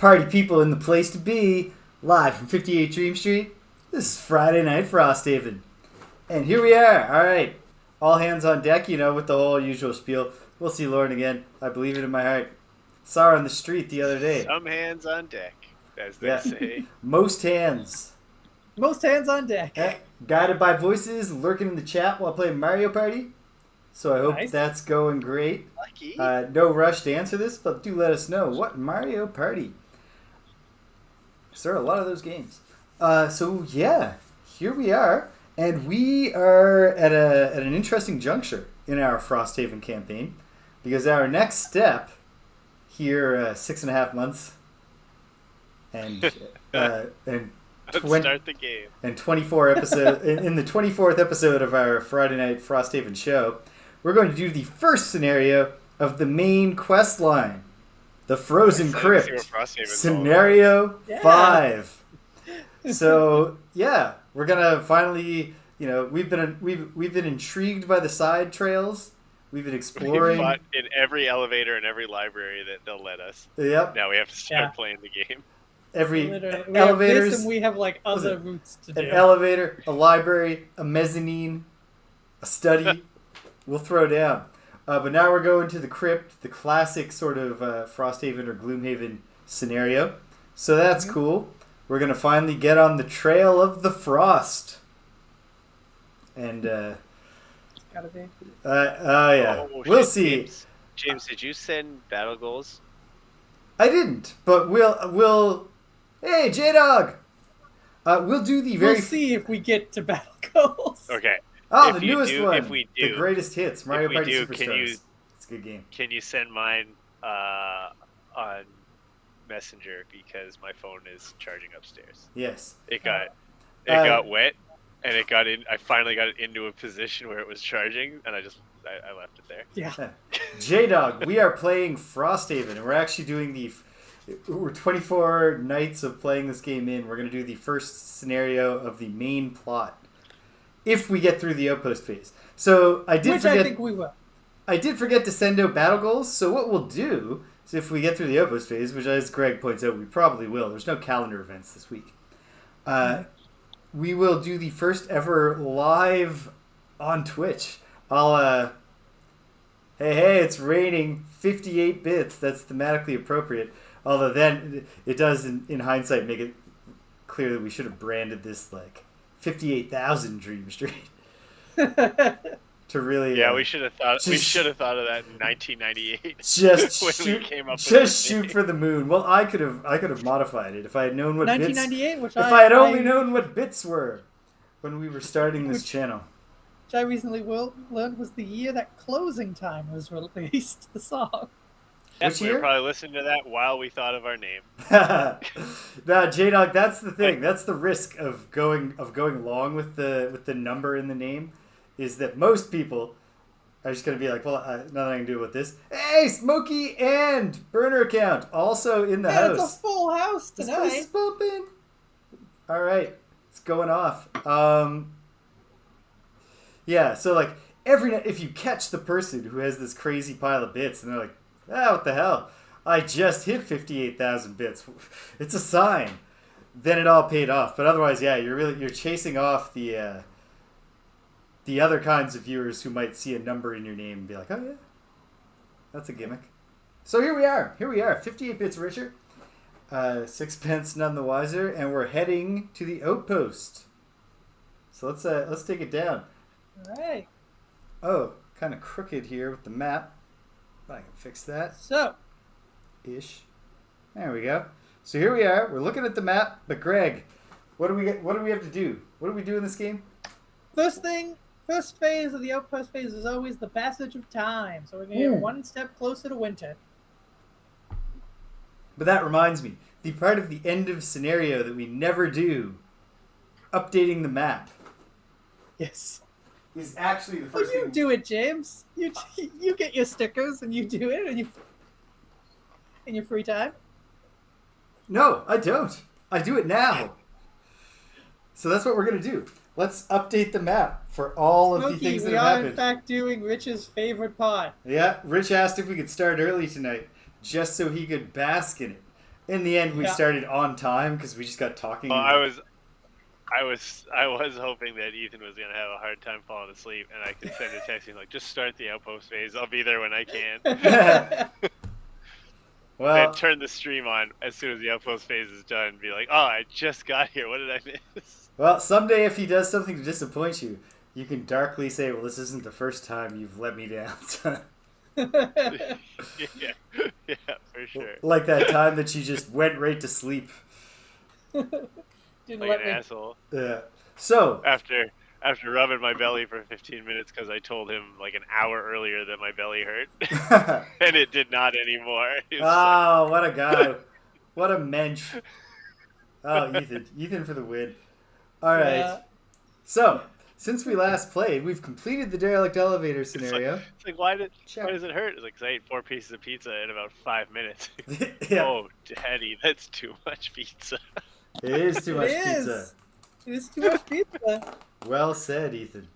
Party people in the place to be, live from 58 Dream Street. This is Friday Night Frosthaven. And here we are. All right. All hands on deck, with the whole usual spiel. We'll see Lauren again. I believe it in my heart. Saw her on the street the other day. Some hands on deck, as they say. Most hands. Most hands on deck. Guided by voices lurking in the chat while playing Mario Party. So I hope that's going great. Lucky. No rush to answer this, but do let us know. What Mario Party? There are a lot of those games. So yeah, here we are. And we are at an interesting juncture in our Frosthaven campaign. Because our next step here, 6.5 months. And Start the game. And 24 episode in the 24th episode of our Friday Night Frosthaven show, we're going to do the first scenario of the main quest line, the Frozen Crypt, scenario 5. So yeah, we're gonna finally, we've been intrigued by the side trails. We've been exploring. We've fought in every elevator and every library that they'll let us. Yep. Now we have to start playing the game. Every Literally, elevators. We have other routes to do. An elevator, a library, a mezzanine, a study. We'll throw down. But now we're going to the crypt, the classic sort of Frosthaven or Gloomhaven scenario. So that's cool. We're going to finally get on the trail of the frost. And, It's gotta be. yeah. We'll see. James, did you send battle goals? I didn't, but we'll... Hey, J-Dog! We'll do the very... We'll see if we get to battle goals. Okay. Oh, the newest one. If we do, the greatest hits. Mario Party Superstars. It's a good game. Can you send mine on Messenger because my phone is charging upstairs? Yes. It got wet, and it got in. I finally got it into a position where it was charging, and I left it there. Yeah. J-Dog, we are playing Frosthaven, and we're actually doing we're 24 nights of playing this game in. We're going to do the first scenario of the main plot. If we get through the Outpost phase. So I think we will. I did forget to send out battle goals. So what we'll do is if we get through the Outpost phase, which as Greg points out, we probably will. There's no calendar events this week. We will do the first ever live on Twitch. I'll hey, it's raining 58 bits. That's thematically appropriate. Although then it does in hindsight make it clear that we should have branded this 58,000 Dream Street to really. Yeah, we should have thought. We should have thought of that in 1998. Just shoot for the moon. Well, I could have modified it if I had known what 1998, bits. If I had only known what bits were when we were starting this channel. Which I recently learned was the year that Closing Time was released. The song. Which we year? were probably listening to that while we thought of our name. Nah, J-Dog, that's the thing. That's the risk of going long with the number in the name, is that most people are just going to be like, well, nothing I can do with this. Hey, Smokey and burner account also in the house. It's a full house tonight. This place is bumping. All right, it's going off. Yeah, so every night, if you catch the person who has this crazy pile of bits and they're like, what the hell? I just hit 58,000 bits. It's a sign. Then it all paid off. But otherwise, yeah, you're chasing off the other kinds of viewers who might see a number in your name and be like, oh yeah, that's a gimmick. So here we are. 58 bits richer. 6 none the wiser, and we're heading to the Outpost. So let's take it down. All right. Oh, kind of crooked here with the map. I can fix that. So. Ish. There we go. So here we are. We're looking at the map. But Greg, what do we have to do? What do we do in this game? First phase of the Outpost phase is always the passage of time. So we're going to get one step closer to winter. But that reminds me. The part of the end of scenario that we never do, updating the map. Yes. Is actually the first thing. You do it, James. You get your stickers and you do it in your free time. No, I don't. I do it now. So that's what we're going to do. Let's update the map for all of the things that have happened. We are, in fact, doing Rich's favorite part. Yeah, Rich asked if we could start early tonight, just so he could bask in it. In the end, we Yeah. started on time because we just got talking. Well, I was hoping that Ethan was gonna have a hard time falling asleep, and I could send a text being like, "Just start the Outpost phase. I'll be there when I can." Well, And turn the stream on as soon as the Outpost phase is done. And be like, "Oh, I just got here. What did I miss?" well, someday if he does something to disappoint you, you can darkly say, "Well, this isn't the first time you've let me down." yeah, for sure. Like that time that you just went right to sleep. Didn't Like let an me. asshole. Yeah. So After rubbing my belly for 15 minutes because I told him like an hour earlier that my belly hurt, and it did not anymore. oh, what a guy! What a mensch! Oh, Ethan for the win. All right. Yeah. So since we last played, we've completed the derelict elevator scenario. It's like why Check. does it hurt? It's like 'cause I ate 4 pieces of pizza in about 5 minutes. Yeah. Oh, Daddy, that's too much pizza. It is too much It is. pizza. It is too much pizza. Well said, Ethan.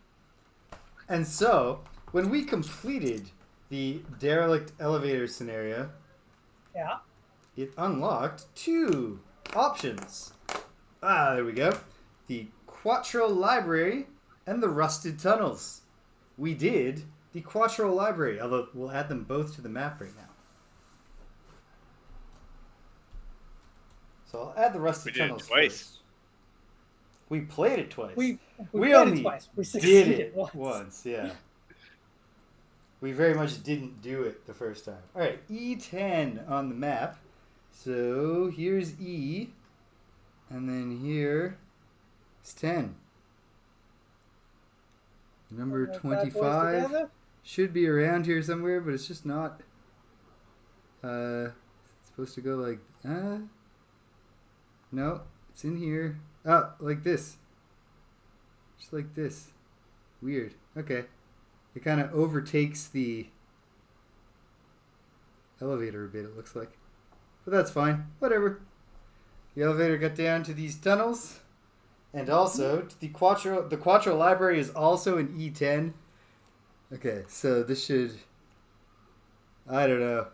And so, when we completed the derelict elevator scenario, Yeah. it unlocked 2 options. Ah, there we go. The Quatryl Library and the Rusted Tunnels. We did the Quatryl Library, although we'll add them both to the map right now. So I'll add the Rusted We did it Tunnels twice. first. We played it twice. We We played only it twice. We did succeeded it once. yeah. We very much didn't do it the first time. All right, E10 on the map. So here's E, and then here is 10. Number Put those bad boys 25 together. should be around here somewhere, but it's just not. It's supposed to go like, no, it's in here. Oh, like this. Just like this. Weird. Okay. It kind of overtakes the elevator a bit, it looks like. But that's fine. Whatever. The elevator got down to these tunnels. And also, to the Quatryl Library is also an E10. Okay, so this should... I don't know.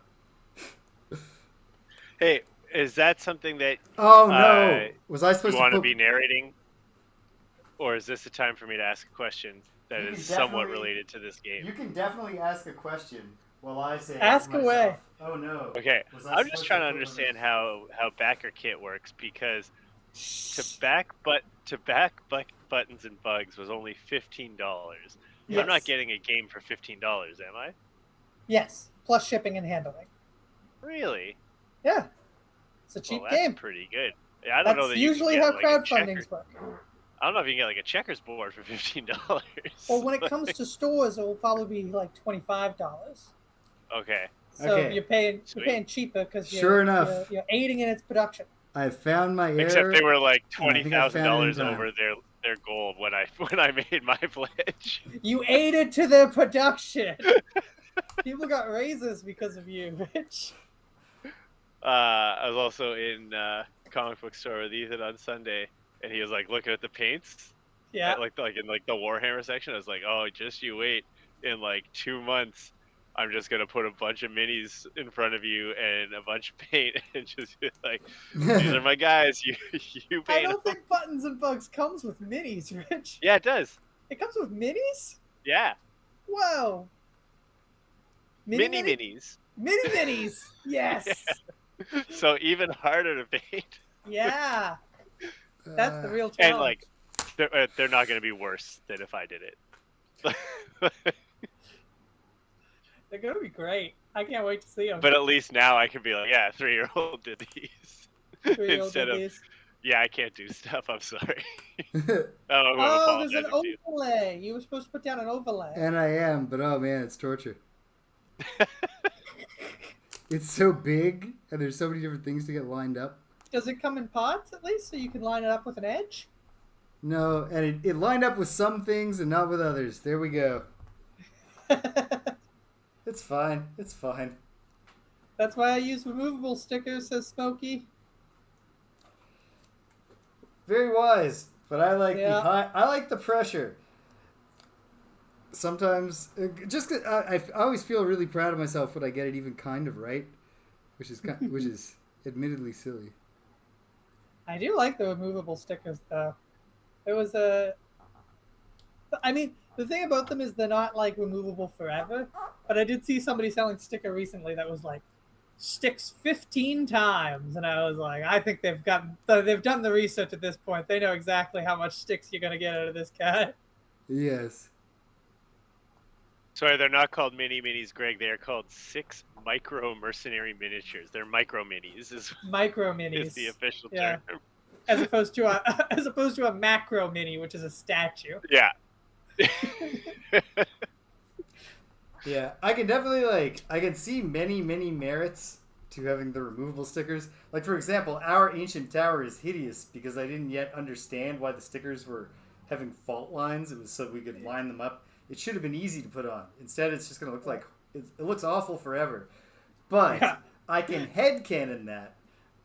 Hey, is that something that Oh, no! Was I supposed you to want to put... be narrating? Or is this the time for me to ask a question that You is can somewhat definitely- related to this game? You can definitely ask a question while I say Ask myself. away. Oh, no. Okay, Was I I'm supposed just trying to put one understand of- how backer kit works because to back buttons and bugs was only $15. Yes. I'm not getting a game for $15, am I? Yes, plus shipping and handling. Really? Yeah, it's a cheap Well, that's game. pretty good. Yeah, I don't know That's that you usually can how get, like, a crowdfundings work. I don't know if you can get like a checkers board for $15. Well, when it comes to stores, it will probably be like $25. Okay. So Okay. you're paying Sweet. cheaper because Sure enough. you're aiding in its production. I found my error. Except they were like and I think I found it in $20,000 time. over their goal when I made my pledge. You aided to their production. People got raises because of you, Rich. I was also in comic book store with Ethan on Sunday, and he was like looking at the paints, Yeah. like in like the Warhammer section. I was like, oh, just you wait. In like 2 months, I'm just gonna put a bunch of minis in front of you and a bunch of paint, and just be like, these are my guys. You I paint don't them. think Buttons and Bugs comes with minis, Rich. Yeah, it does. It comes with minis? Yeah, Whoa. mini minis. Mini minis. Yes. So even harder to paint. Yeah. That's the real challenge. And like, they're not gonna be worse than if I did it. They're going to be great. I can't wait to see them. But at least now I can be like, yeah, 3-year-old did these. Instead of, yeah, I can't do stuff. I'm sorry. Oh, there's an overlay. You were supposed to put down an overlay. And I am, but oh man, it's torture. It's so big, and there's so many different things to get lined up. Does it come in pods at least, so you can line it up with an edge? No, and it lined up with some things and not with others. There we go. It's fine. It's fine. That's why I use removable stickers, says Smokey. Very wise, but I like Yeah. I like the pressure. Sometimes, just 'cause I always feel really proud of myself when I get it even kind of right, which is admittedly silly. I do like the removable stickers, though. There was a... I mean, the thing about them is they're not, like, removable forever. But I did see somebody selling sticker recently that was, like, sticks 15 times. And I was like, I think they've done the research at this point. They know exactly how much sticks you're going to get out of this guy. Yes. Sorry, they're not called mini minis, Greg. They are called 6 micro mercenary miniatures. They're micro minis. Micro minis. Is the official yeah. term. As opposed to a macro mini, which is a statue. Yeah. Yeah, I can definitely I can see many merits to having the removable stickers. Like, for example, our ancient tower is hideous because I didn't yet understand why the stickers were having fault lines. It was so we could line them up. It should have been easy to put on. Instead, it's just going to look like it looks awful forever. But I can headcanon that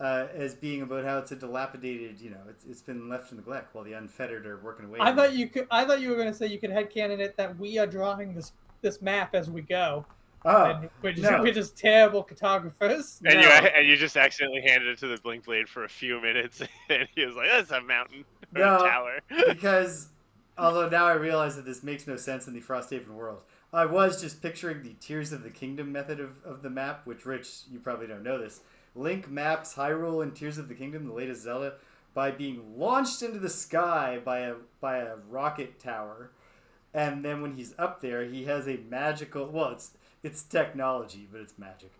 as being about how it's a dilapidated, it's been left in neglect while the unfettered are working away. I thought you were going to say you could headcanon it that we are drawing this map as we go. And we're just terrible cartographers. And you just accidentally handed it to the Blink Blade for a few minutes, and he was like, "That's a mountain or a tower." Because although now I realize that this makes no sense in the Frosthaven world, I was just picturing the Tears of the Kingdom method of the map, which, Rich, you probably don't know this. Link maps Hyrule and Tears of the Kingdom, the latest Zelda, by being launched into the sky by a rocket tower, and then when he's up there, he has a magical. Well, it's technology, but it's magic.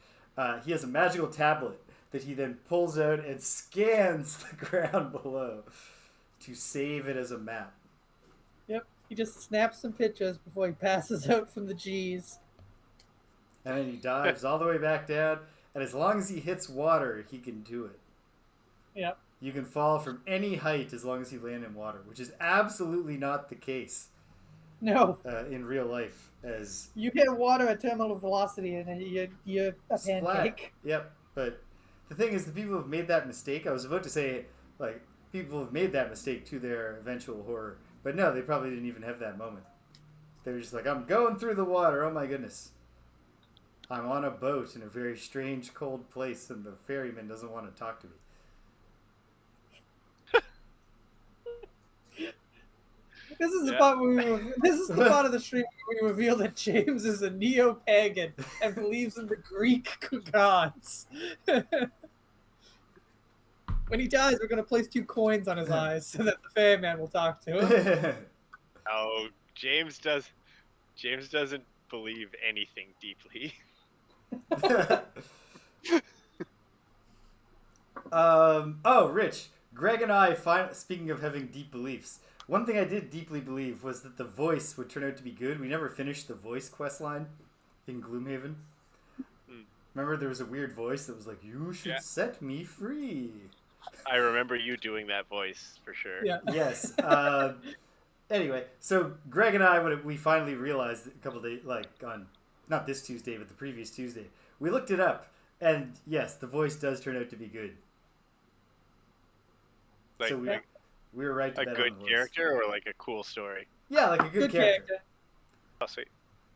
He has a magical tablet that he then pulls out and scans the ground below to save it as a map. Yep, he just snaps some pictures before he passes out from the G's. And then he dives all the way back down, and as long as he hits water, he can do it. Yep. You can fall from any height as long as you land in water, which is absolutely not the case. No. In real life, as you hit water at terminal velocity and you're a pancake. Yep. But the thing is, the people who have made that mistake. I was about to say, people have made that mistake to their eventual horror, but no, they probably didn't even have that moment. They were just like, "I'm going through the water. Oh my goodness! I'm on a boat in a very strange, cold place, and the ferryman doesn't want to talk to me." This is the part of the stream where we reveal that James is a neo-pagan and believes in the Greek gods. When he dies, we're going to place 2 coins on his eyes so that the ferryman will talk to him. Oh, James doesn't believe anything deeply. Rich, Greg and I, speaking of having deep beliefs, one thing I did deeply believe was that the voice would turn out to be good. We never finished the voice questline in Gloomhaven. Remember, there was a weird voice that was like, "You should set me free." I remember you doing that voice for sure. Yeah. Yes. Anyway, so Greg and I, when we finally realized a couple days, on not this Tuesday, but the previous Tuesday, we looked it up, and yes, the voice does turn out to be good. Like, so we were right to bet on the good voice. Character or like a cool story? Yeah, like a good character. Oh, sweet.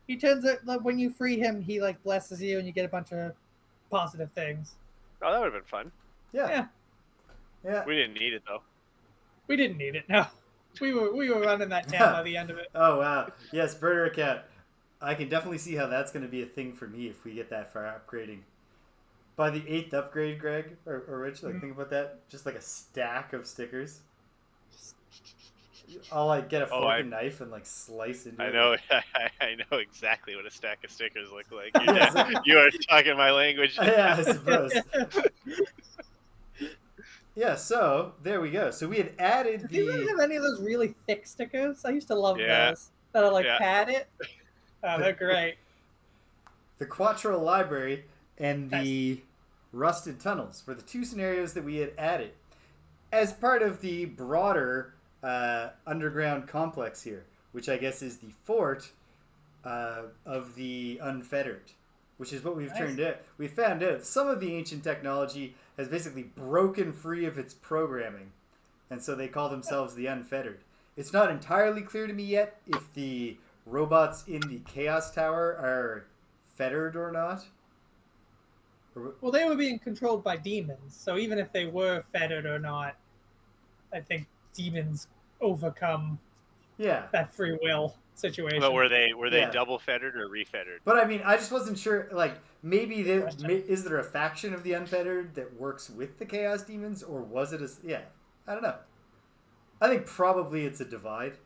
He turns out, when you free him, he blesses you and you get a bunch of positive things. Oh, that would have been fun. Yeah. We didn't need it though. We didn't need it. No, we were running that town by the end of it. Oh wow, yes, Burner Cat. I can definitely see how that's going to be a thing for me if we get that far upgrading. By the 8th upgrade, Greg or Rich, think about that. Just like a stack of stickers. I'll get a fork and knife and slice into it. I know. I know exactly what a stack of stickers look like. You are talking my language. Yeah, I suppose. Yeah, so there we go. So we had added Do you really have any of those really thick stickers? I used to love those that are padded. Oh, they're great. The Quatryl Library and the Rusted Tunnels were the 2 scenarios that we had added as part of the broader underground complex here, which I guess is the fort of the Unfettered, which is what we've turned out. We found out some of the ancient technology has basically broken free of its programming, and so they call themselves the Unfettered. It's not entirely clear to me yet if the robots in the Chaos Tower are fettered or not. Well, they were being controlled by demons, so even if they were fettered or not, I think demons overcome Yeah. that free will situation. But were they Yeah. double fettered or refettered? But I mean, I just wasn't sure. Like, maybe Question. is there a faction of the Unfettered that works with the Chaos Demons, or was it a? Yeah, I don't know. I think probably it's a divide.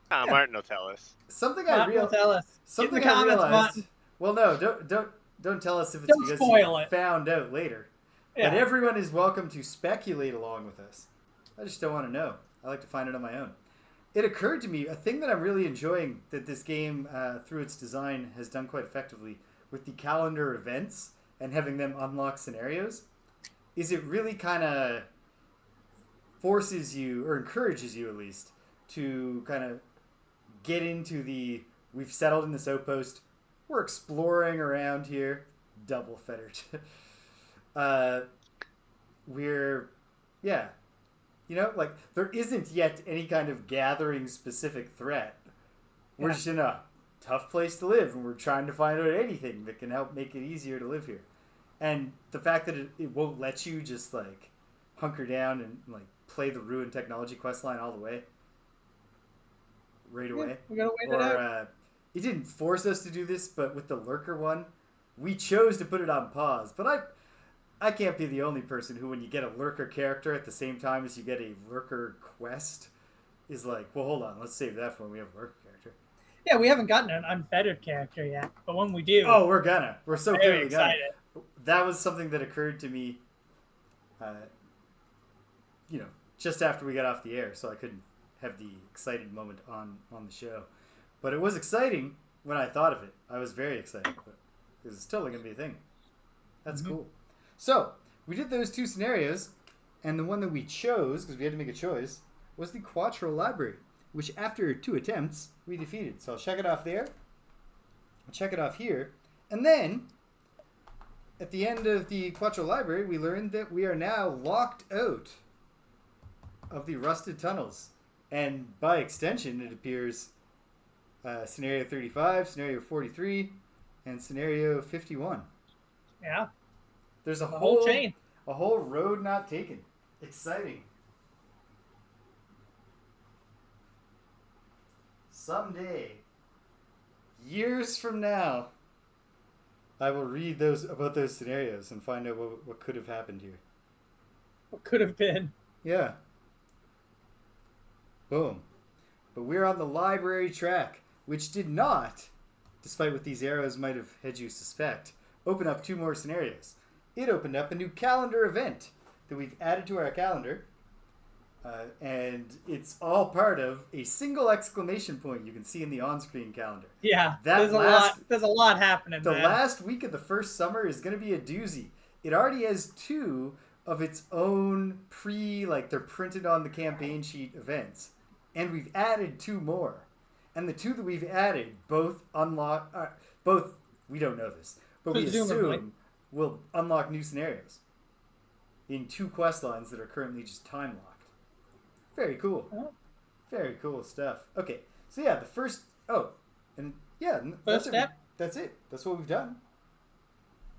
Martin will tell us. Something Martin will tell us. Something Get in the I comments, realized. Martin. Well, no, don't tell us if it's Don't because spoil you it. found out later. Yeah. But everyone is welcome to speculate along with us. I just don't want to know. I like to find it on my own. It occurred to me, a thing that I'm really enjoying that this game, through its design, has done quite effectively with the calendar events and having them unlock scenarios, is it really kind of forces you, or encourages you at least, to kind of get into we've settled in this outpost, we're exploring around here, double fettered. Yeah. You know, like, there isn't yet any kind of gathering specific threat. We're just in a tough place to live, and we're trying to find out anything that can help make it easier to live here. And the fact that it won't let you just, like, hunker down and, like, play the Ruined Technology questline all the way. Right away. We gotta wait it out. It didn't force us to do this, but with the Lurker one, we chose to put it on pause. But I can't be the only person who, when you get a Lurker character at the same time as you get a Lurker quest, is like, well, hold on, let's save that for when we have a Lurker character. Yeah, we haven't gotten an unfettered character yet, but when we do, we're so very clearly gonna. excited. That was something that occurred to me, just after we got off the air, so I couldn't have the excited moment on the show. But it was exciting when I thought of it. I was very excited, but it's totally gonna be a thing. That's cool. So, we did those two scenarios, and the one that we chose, because we had to make a choice, was the Quatryl Library, which after 2 attempts, we defeated. So I'll check it off there. I'll check it off here. And then, at the end of the Quatryl Library, we learned that we are now locked out of the Rusted Tunnels. And by extension, it appears Scenario 35, Scenario 43, and Scenario 51. Yeah. There's a The whole chain. A whole road not taken. Exciting. Someday, years from now, I will read about those scenarios and find out what could have happened here. What could have been. Yeah. Boom. But we're on the library track, which did not, despite what these arrows might have had you suspect, open up 2 more scenarios. It opened up a new calendar event that we've added to our calendar, and it's all part of a single exclamation point you can see in the on-screen calendar. Yeah, there's a lot happening. The last week of the first summer is going to be a doozy. It already has 2 of its own they're printed on the campaign sheet events, and we've added 2 more. And the 2 that we've added both we don't know this, but we assume will unlock new scenarios in 2 quest lines that are currently just time locked. Very cool. Oh. Very cool stuff. Okay, so yeah, first step. That's it. That's what we've done.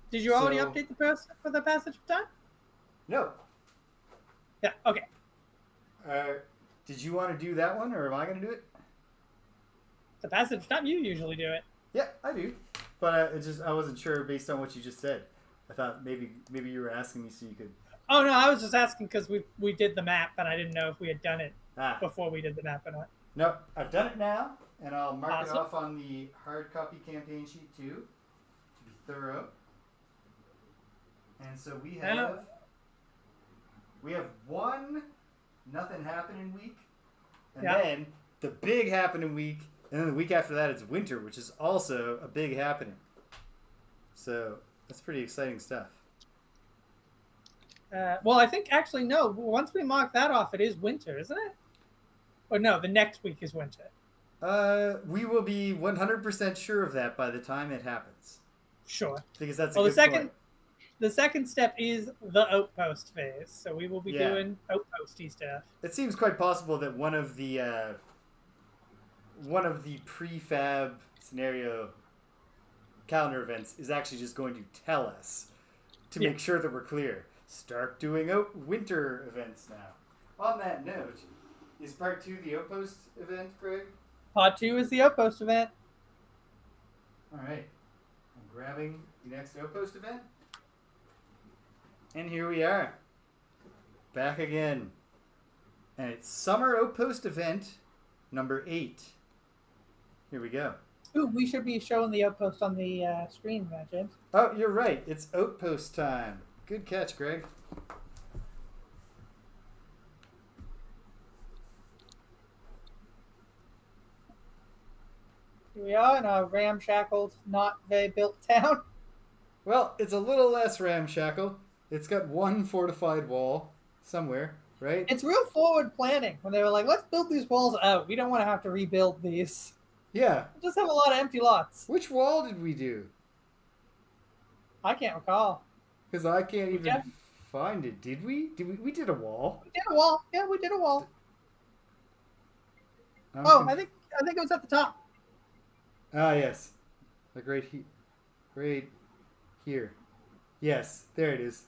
Did you already update the person for the passage of time? No. Yeah. Okay. Did you want to do that one, or am I going to do it? The passage of time, you usually do it. Yeah, I do. But I wasn't sure based on what you just said. I thought maybe you were asking me so you could. Oh no, I was just asking because we did the map, and I didn't know if we had done it before we did the map or not. No, I've done it now, and I'll mark Awesome. it off on the hard copy campaign sheet too, to be thorough. And so we have 1 nothing happening week, and then the big happening week, and then the week after that it's winter, which is also a big happening. So that's pretty exciting stuff. Well, I think actually no. Once we mark that off, it is winter, isn't it? Or no, the next week is winter. We will be 100% sure of that by the time it happens. Sure. Because that's the second step is the outpost phase, so we will be doing outposty stuff. It seems quite possible that one of the prefab scenario calendar events is actually just going to tell us to Yeah. make sure that we're clear. Start doing winter events now. On that note, is part 2 the Outpost event, Greg? Part 2 is the Outpost event. All right. I'm grabbing the next Outpost event. And here we are. Back again. And it's Summer Outpost event number 8. Here we go. Ooh, we should be showing the Outpost on the screen, James. Oh, you're right. It's Outpost time. Good catch, Greg. Here we are in our ramshackled, not very built town. Well, it's a little less ramshackle. It's got one fortified wall somewhere, right? It's real forward planning when they were like, let's build these walls out. We don't want to have to rebuild these. Yeah. We'll just have a lot of empty lots. Which wall did we do? I can't recall. Because I can't even Yeah. find it. Did we? We did a wall. We did a wall. Yeah, we did a wall. I'm Oh, conf- I think it was at the top. Ah, yes. Like right here. Yes, there it is.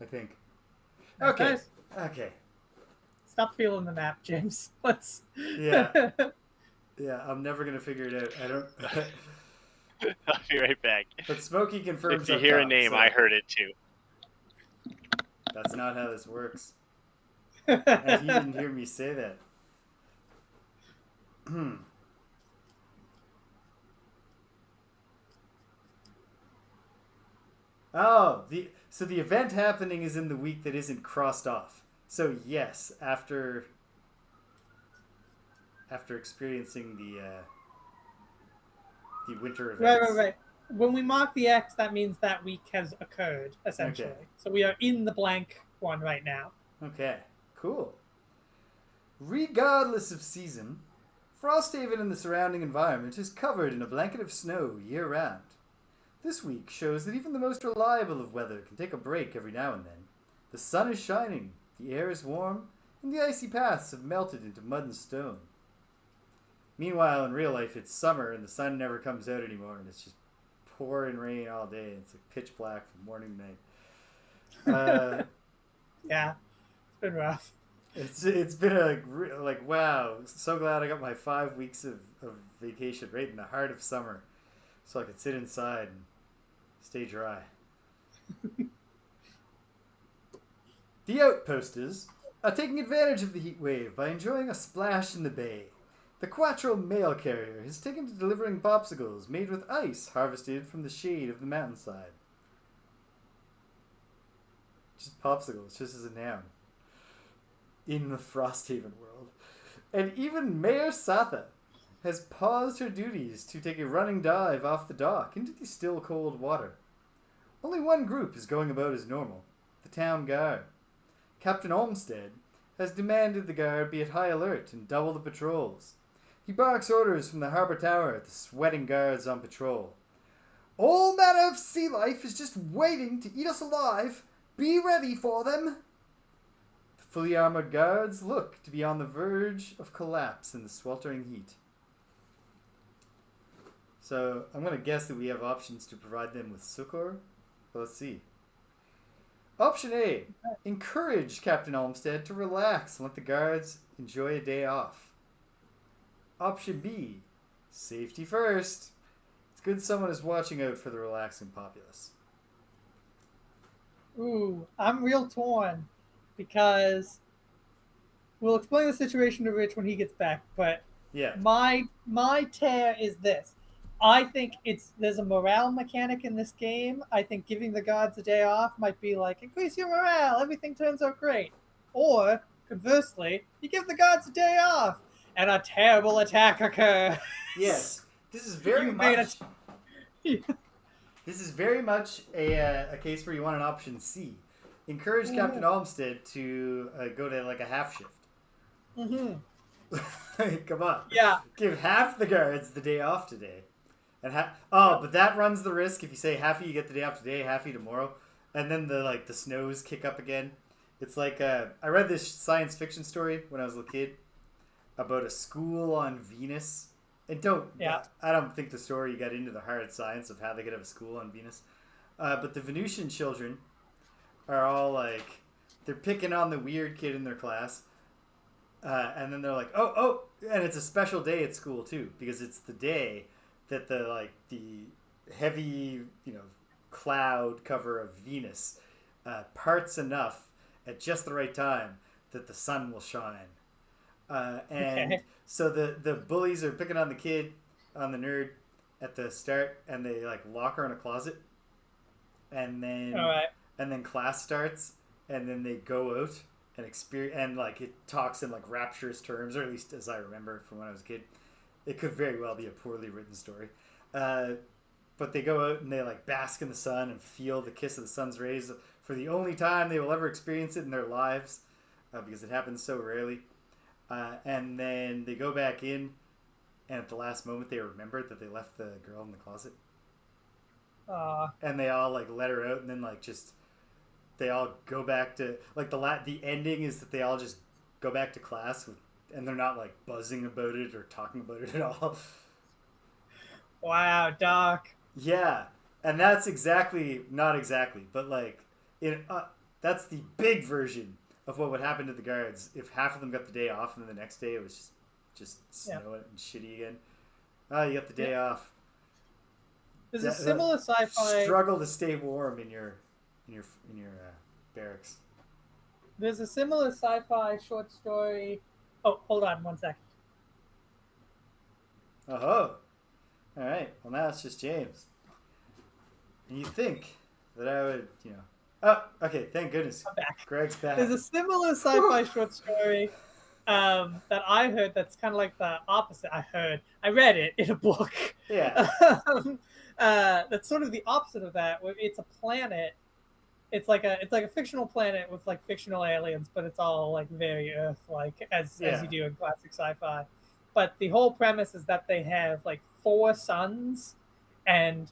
I think. Okay. Nice. Okay. Stop feeling the map, James. Let's. Yeah. Yeah, I'm never gonna figure it out. I don't. I'll be right back. But Smokey confirms. If you up hear a top, name, so I heard it too. That's not how this works. And he didn't hear me say that. Oh, so the event happening is in the week that isn't crossed off. So yes, after experiencing the winter events. Right. When we mark the X, that means that week has occurred, essentially. Okay. So we are in the blank one right now. Okay, cool. Regardless of season, Frosthaven and the surrounding environment is covered in a blanket of snow year-round. This week shows that even the most reliable of weather can take a break every now and then. The sun is shining, the air is warm, and the icy paths have melted into mud and stone. Meanwhile, in real life, it's summer and the sun never comes out anymore, and it's just pouring rain all day. It's like pitch black from morning to night. Yeah, it's been rough. It's been wow. So glad I got my 5 weeks of vacation right in the heart of summer, so I could sit inside and stay dry. The Outposters are taking advantage of the heat wave by enjoying a splash in the bay. The Quatryl mail carrier has taken to delivering popsicles made with ice harvested from the shade of the mountainside. Just popsicles, just as a noun. In the Frosthaven world. And even Mayor Satha has paused her duties to take a running dive off the dock into the still cold water. Only one group is going about as normal, the town guard. Captain Olmsted has demanded the guard be at high alert and double the patrols. He barks orders from the harbour tower at the sweating guards on patrol. All manner of sea life is just waiting to eat us alive. Be ready for them. The fully armoured guards look to be on the verge of collapse in the sweltering heat. So I'm going to guess that we have options to provide them with succor. But let's see. Option A. Encourage Captain Olmsted to relax and let the guards enjoy a day off. Option B. Safety first. It's good someone is watching out for the relaxing populace. Ooh, I'm real torn because we'll explain the situation to Rich when he gets back, but Yeah. my tear is this. I think there's a morale mechanic in this game. I think giving the guards a day off might be like, increase your morale, everything turns out great. Or, conversely, you give the guards a day off, and a terrible attack occurs. Yes. This is very much... This is very much a case where you want an option C. Encourage Captain Olmsted to go to like a half shift. Mm-hmm. Come on. Yeah. Give half the guards the day off today. And but that runs the risk if you say half of you get the day off today, half of you tomorrow, and then the snows kick up again. It's like I read this science fiction story when I was a little kid about a school on Venus And don't, Yeah. I don't think the story got into the hard science of how they could have a school on Venus. But the Venusian children are all like, they're picking on the weird kid in their class. And then they're like, oh, and it's a special day at school too, because it's the day that the heavy, cloud cover of Venus parts enough at just the right time that the sun will shine. And so the bullies are picking on the kid, on the nerd, at the start, and they like lock her in a closet, and then All right. and then class starts, and then they go out and experience, and like it talks in like rapturous terms, or at least as I remember from when I was a kid. It could very well be a poorly written story, but they go out and they like bask in the sun and feel the kiss of the sun's rays for the only time they will ever experience it in their lives, because it happens so rarely. And then they go back in, and at the last moment they remembered that they left the girl in the closet. And they all like let her out, and then like just they all go back to like the ending is that they all just go back to class and they're not like buzzing about it or talking about it at all. Wow, Doc. Yeah, and that's not exactly, but like that's the big version of what would happen to the guards if half of them got the day off and then the next day it was just snowing and shitty again. Oh, you got the day off. There's a similar sci-fi struggle to stay warm in your barracks. There's a similar sci-fi short story. Oh, hold on 1 second. Oh, all right. Well, now it's just James. And you think that I would, Oh, okay. Thank goodness. I'm back. Greg's back. There's a similar sci-fi short story that I heard that's kind of like the opposite. I read it in a book. Yeah. That's sort of the opposite of that. Where it's a planet. It's like a fictional planet with like fictional aliens, but it's all like very Earth-like as you do in classic sci-fi. But the whole premise is that they have like 4 suns, and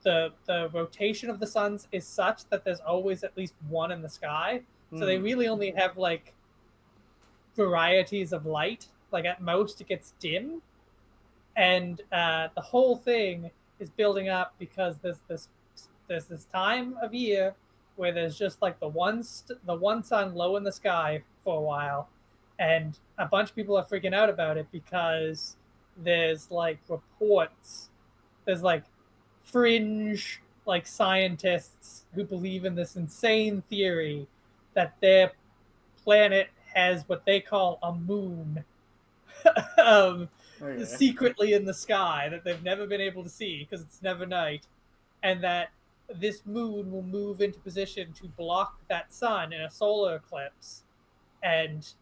the rotation of the suns is such that there's always at least one in the sky. So they really only have like varieties of light. Like at most it gets dim, and the whole thing is building up because there's this time of year where there's just like the one sun low in the sky for a while, and a bunch of people are freaking out about it because there's like reports, there's like fringe like scientists who believe in this insane theory that their planet has what they call a moon secretly in the sky that they've never been able to see because it's never night, and that this moon will move into position to block that sun in a solar eclipse, and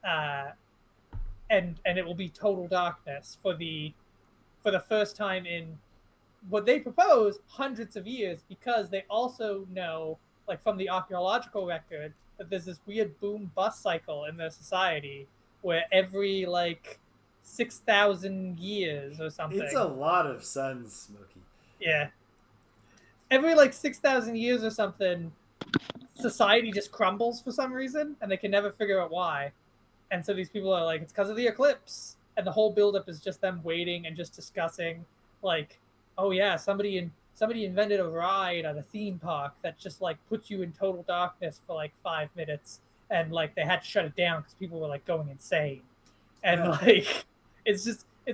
it will be total darkness for the first time in what they propose hundreds of years, because they also know, like from the archaeological record, that there's this weird boom bust cycle in their society where every like 6,000 years or something. It's a lot of suns, Smokey. Yeah. Every like 6,000 years or something, society just crumbles for some reason, and they can never figure out why. And so these people are like, it's because of the eclipse. And the whole buildup is just them waiting and just discussing, like, oh yeah, somebody invented a ride at a theme park that just like puts you in total darkness for like 5 minutes, and like they had to shut it down because people were like going insane. And like it's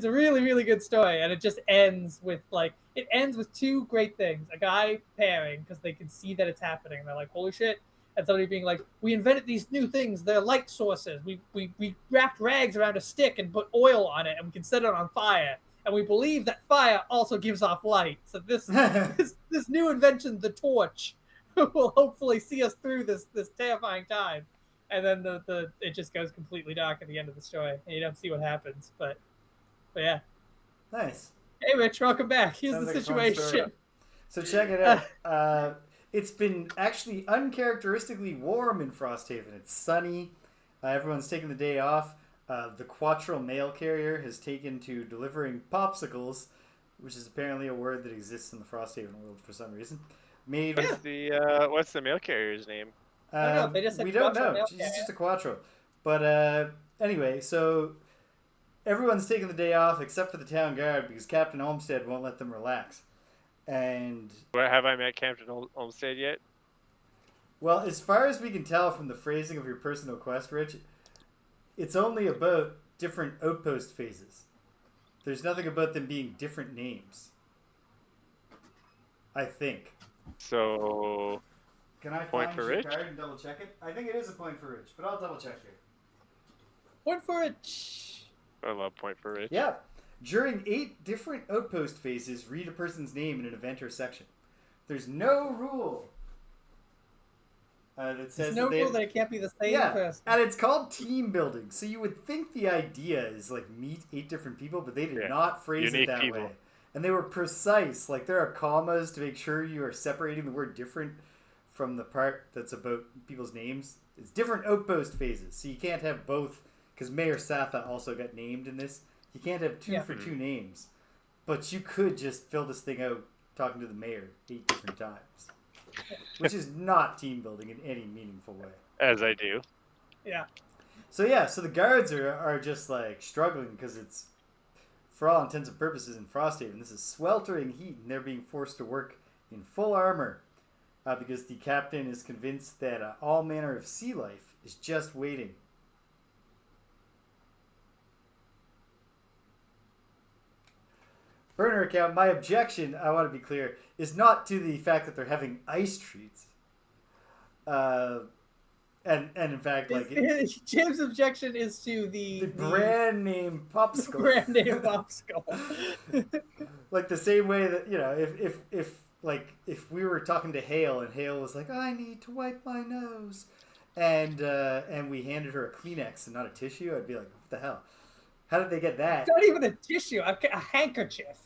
a really, really good story, and it just ends with with 2 great things: a guy preparing because they can see that it's happening, and they're like, holy shit, and somebody being like, we invented these new things, they're light sources, we wrapped rags around a stick and put oil on it and we can set it on fire, and we believe that fire also gives off light, so this new invention, the torch, will hopefully see us through this terrifying time. And then it just goes completely dark at the end of the story, and you don't see what happens. But yeah. Nice. Hey, Rich, welcome back. Here's Sounds the like a fun story. situation. So check it out. It's been actually uncharacteristically warm in Frosthaven. It's sunny. Everyone's taking the day off. The Quatryl mail carrier has taken to delivering popsicles, which is apparently a word that exists in the Frosthaven world for some reason. What's the mail carrier's name? I don't know. They just said we don't know. Quatryl mail It's just a Quatryl. But anyway, so everyone's taking the day off except for the town guard because Captain Olmsted won't let them relax. And Have I met Captain Olmsted yet? well, as far as we can tell from the phrasing of your personal quest, Rich, it's only about different outpost phases. There's nothing about them being different names. I think. So, Can I point find for your Rich? card and double check it? I think it is a point for Rich, but I'll double check here. Point for it. I love point for Rich. Yeah. During 8 different outpost phases, read a person's name in an event or section. There's no rule that says There's no rule that it can't be the same person. And it's called team building. So you would think the idea is like meet 8 different people, but they did not phrase it that way. And they were precise. Like there are commas to make sure you are separating the word different from the part that's about people's names. It's different outpost phases. So you can't have both, because Mayor Satha also got named in this. You can't have 2 for 2 names. But you could just fill this thing out talking to the mayor 8 different times. Which is not team building in any meaningful way. As I do. Yeah. So the guards are just like struggling because it's, for all intents and purposes, in Frosthaven, this is sweltering heat and they're being forced to work in full armor because the captain is convinced that all manner of sea life is just waiting. Burner account, my objection, I want to be clear, is not to the fact that they're having ice treats. And in fact, like... Jim's objection is to the brand name popsicle. Brand name popsicle. Like the same way that, you know, if we were talking to Hale and Hale was like, I need to wipe my nose. And we handed her a Kleenex and not a tissue, I'd be like, what the hell? How did they get that? Not even a tissue, a handkerchief.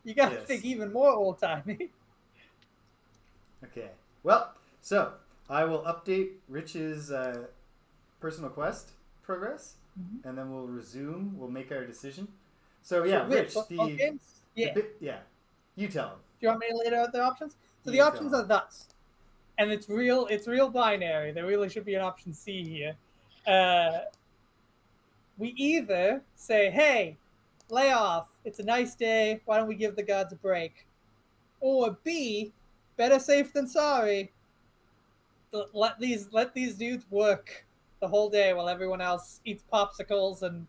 You gotta think even more old-timey. Okay. Well, so I will update Rich's personal quest progress, and then we'll resume. We'll make our decision. So yeah, Rich, you tell him. Do you want me to lay out the options? So the options are thus, and it's real binary. There really should be an option C here. We either say, hey, lay off, it's a nice day, why don't we give the gods a break? Or B, better safe than sorry, let these dudes work the whole day while everyone else eats popsicles and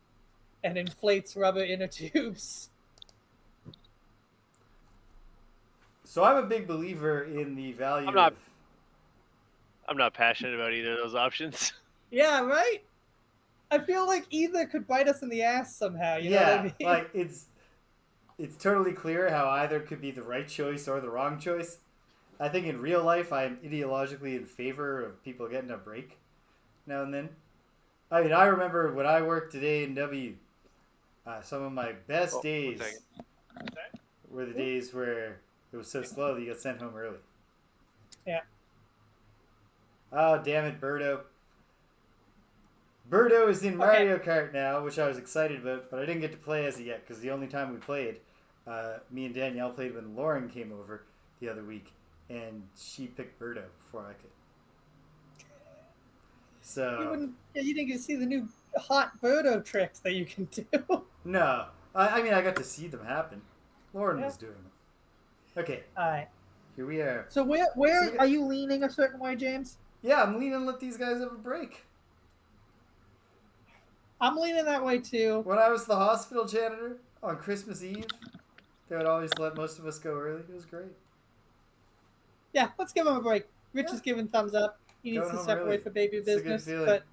inflates rubber inner tubes. So I'm a big believer in the value I'm not passionate about either of those options. Yeah, right? I feel like either could bite us in the ass somehow. You know what I mean? Like it's totally clear how either could be the right choice or the wrong choice. I think in real life, I'm ideologically in favor of people getting a break now and then. I mean, I remember when I worked at A&W, some of my best days were the days where it was so slow that you got sent home early. Yeah. Oh, damn it, Birdo. Birdo is in Mario Kart now, which I was excited about, but I didn't get to play as it yet because the only time we played, me and Danielle played when Lauren came over the other week, and she picked Birdo before I could. So you didn't get to see the new hot Birdo tricks that you can do. No, I mean I got to see them happen. Lauren was doing them. Okay. All right. Here we are. So where are you leaning a certain way, James? Yeah, I'm leaning. Let these guys have a break. I'm leaning that way too. When I was the hospital janitor on Christmas Eve, they would always let most of us go early. It was great. Yeah, let's give him a break. Rich is giving thumbs up. He needs to step away for baby business. But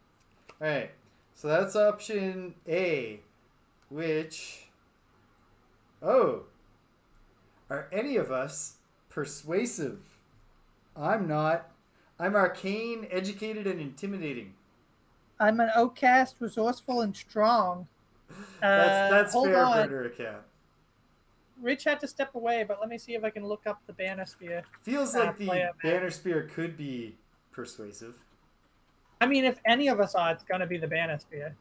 all right, so that's option A, which are any of us persuasive? I'm not. I'm arcane, educated, and intimidating. I'm an outcast, resourceful, and strong. That's hold fair, on. Birder account. Rich had to step away, but let me see if I can look up the Banner Spear. Feels like the Banner Spear could be persuasive. I mean, if any of us are, it's going to be the Banner Spear.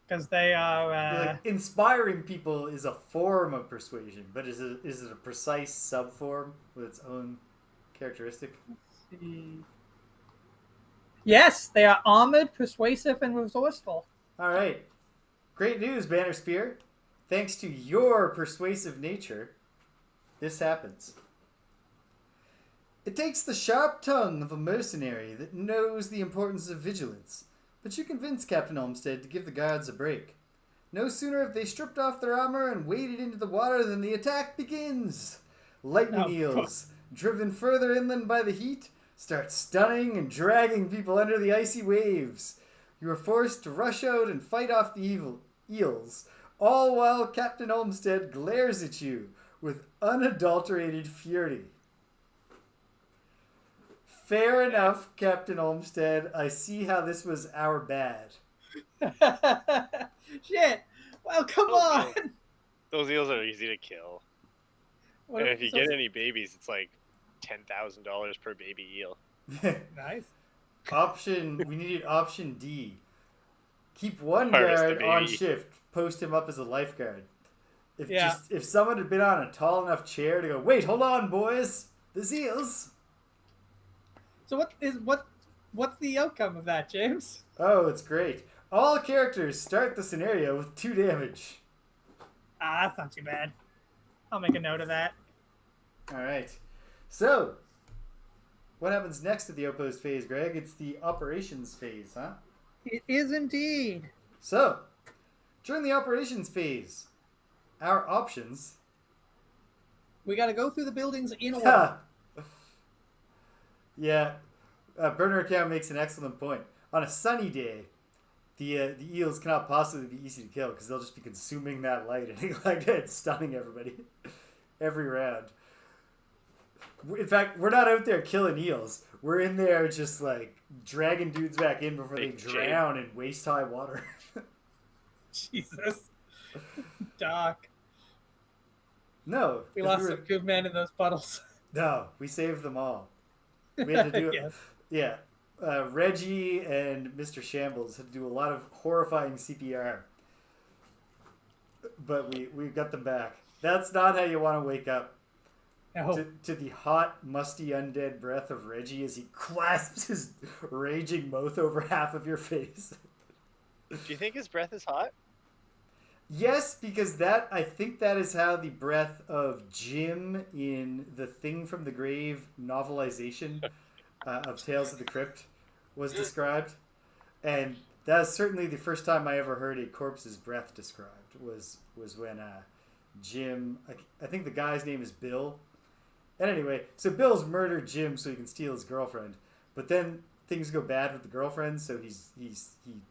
Because they are... Like, inspiring people is a form of persuasion, but is it a precise sub-form with its own characteristic? Let's see. Yes, they are armored, persuasive, and resourceful. All right. Great news, Banner Spear. Thanks to your persuasive nature, this happens. It takes the sharp tongue of a mercenary that knows the importance of vigilance, but you convince Captain Olmsted to give the guards a break. No sooner have they stripped off their armor and waded into the water than the attack begins. Lightning eels, driven further inland by the heat, start stunning and dragging people under the icy waves. You are forced to rush out and fight off the evil eels, all while Captain Olmsted glares at you with unadulterated fury. Fair enough, Captain Olmsted. I see how this was our bad. Shit! Well, come on! Those eels are easy to kill. And if you get any babies, it's like $10,000 per baby eel. Nice. We needed option D. Keep one guard on shift. Post him up as a lifeguard. If someone had been on a tall enough chair to go, wait, hold on, boys. The eels. So what's the outcome of that, James? Oh, it's great. All characters start the scenario with 2 damage. That's not too bad. I'll make a note of that. All right. So, what happens next to the Outpost phase, Greg? It's the operations phase, huh? It is indeed. So, during the operations phase, our options... We got to go through the buildings in order. Yeah. Burner account makes an excellent point. On a sunny day, the eels cannot possibly be easy to kill because they'll just be consuming that light and stunning everybody every round. In fact, we're not out there killing eels. We're in there just like dragging dudes back in before they drown in waist-high water. Jesus. Doc. No. We lost some good men in those puddles. No, we saved them all. We had to do it. Yes. Yeah. Reggie and Mr. Shambles had to do a lot of horrifying CPR. But we got them back. That's not how you want to wake up. No. To the hot, musty, undead breath of Reggie as he clasps his raging mouth over half of your face. Do you think his breath is hot? Yes, because I think that is how the breath of Jim in the Thing from the Grave novelization of Tales of the Crypt was described. And that is certainly the first time I ever heard a corpse's breath described was when Jim, I think the guy's name is Bill. And anyway, so Bill's murdered Jim so he can steal his girlfriend. But then things go bad with the girlfriend, so he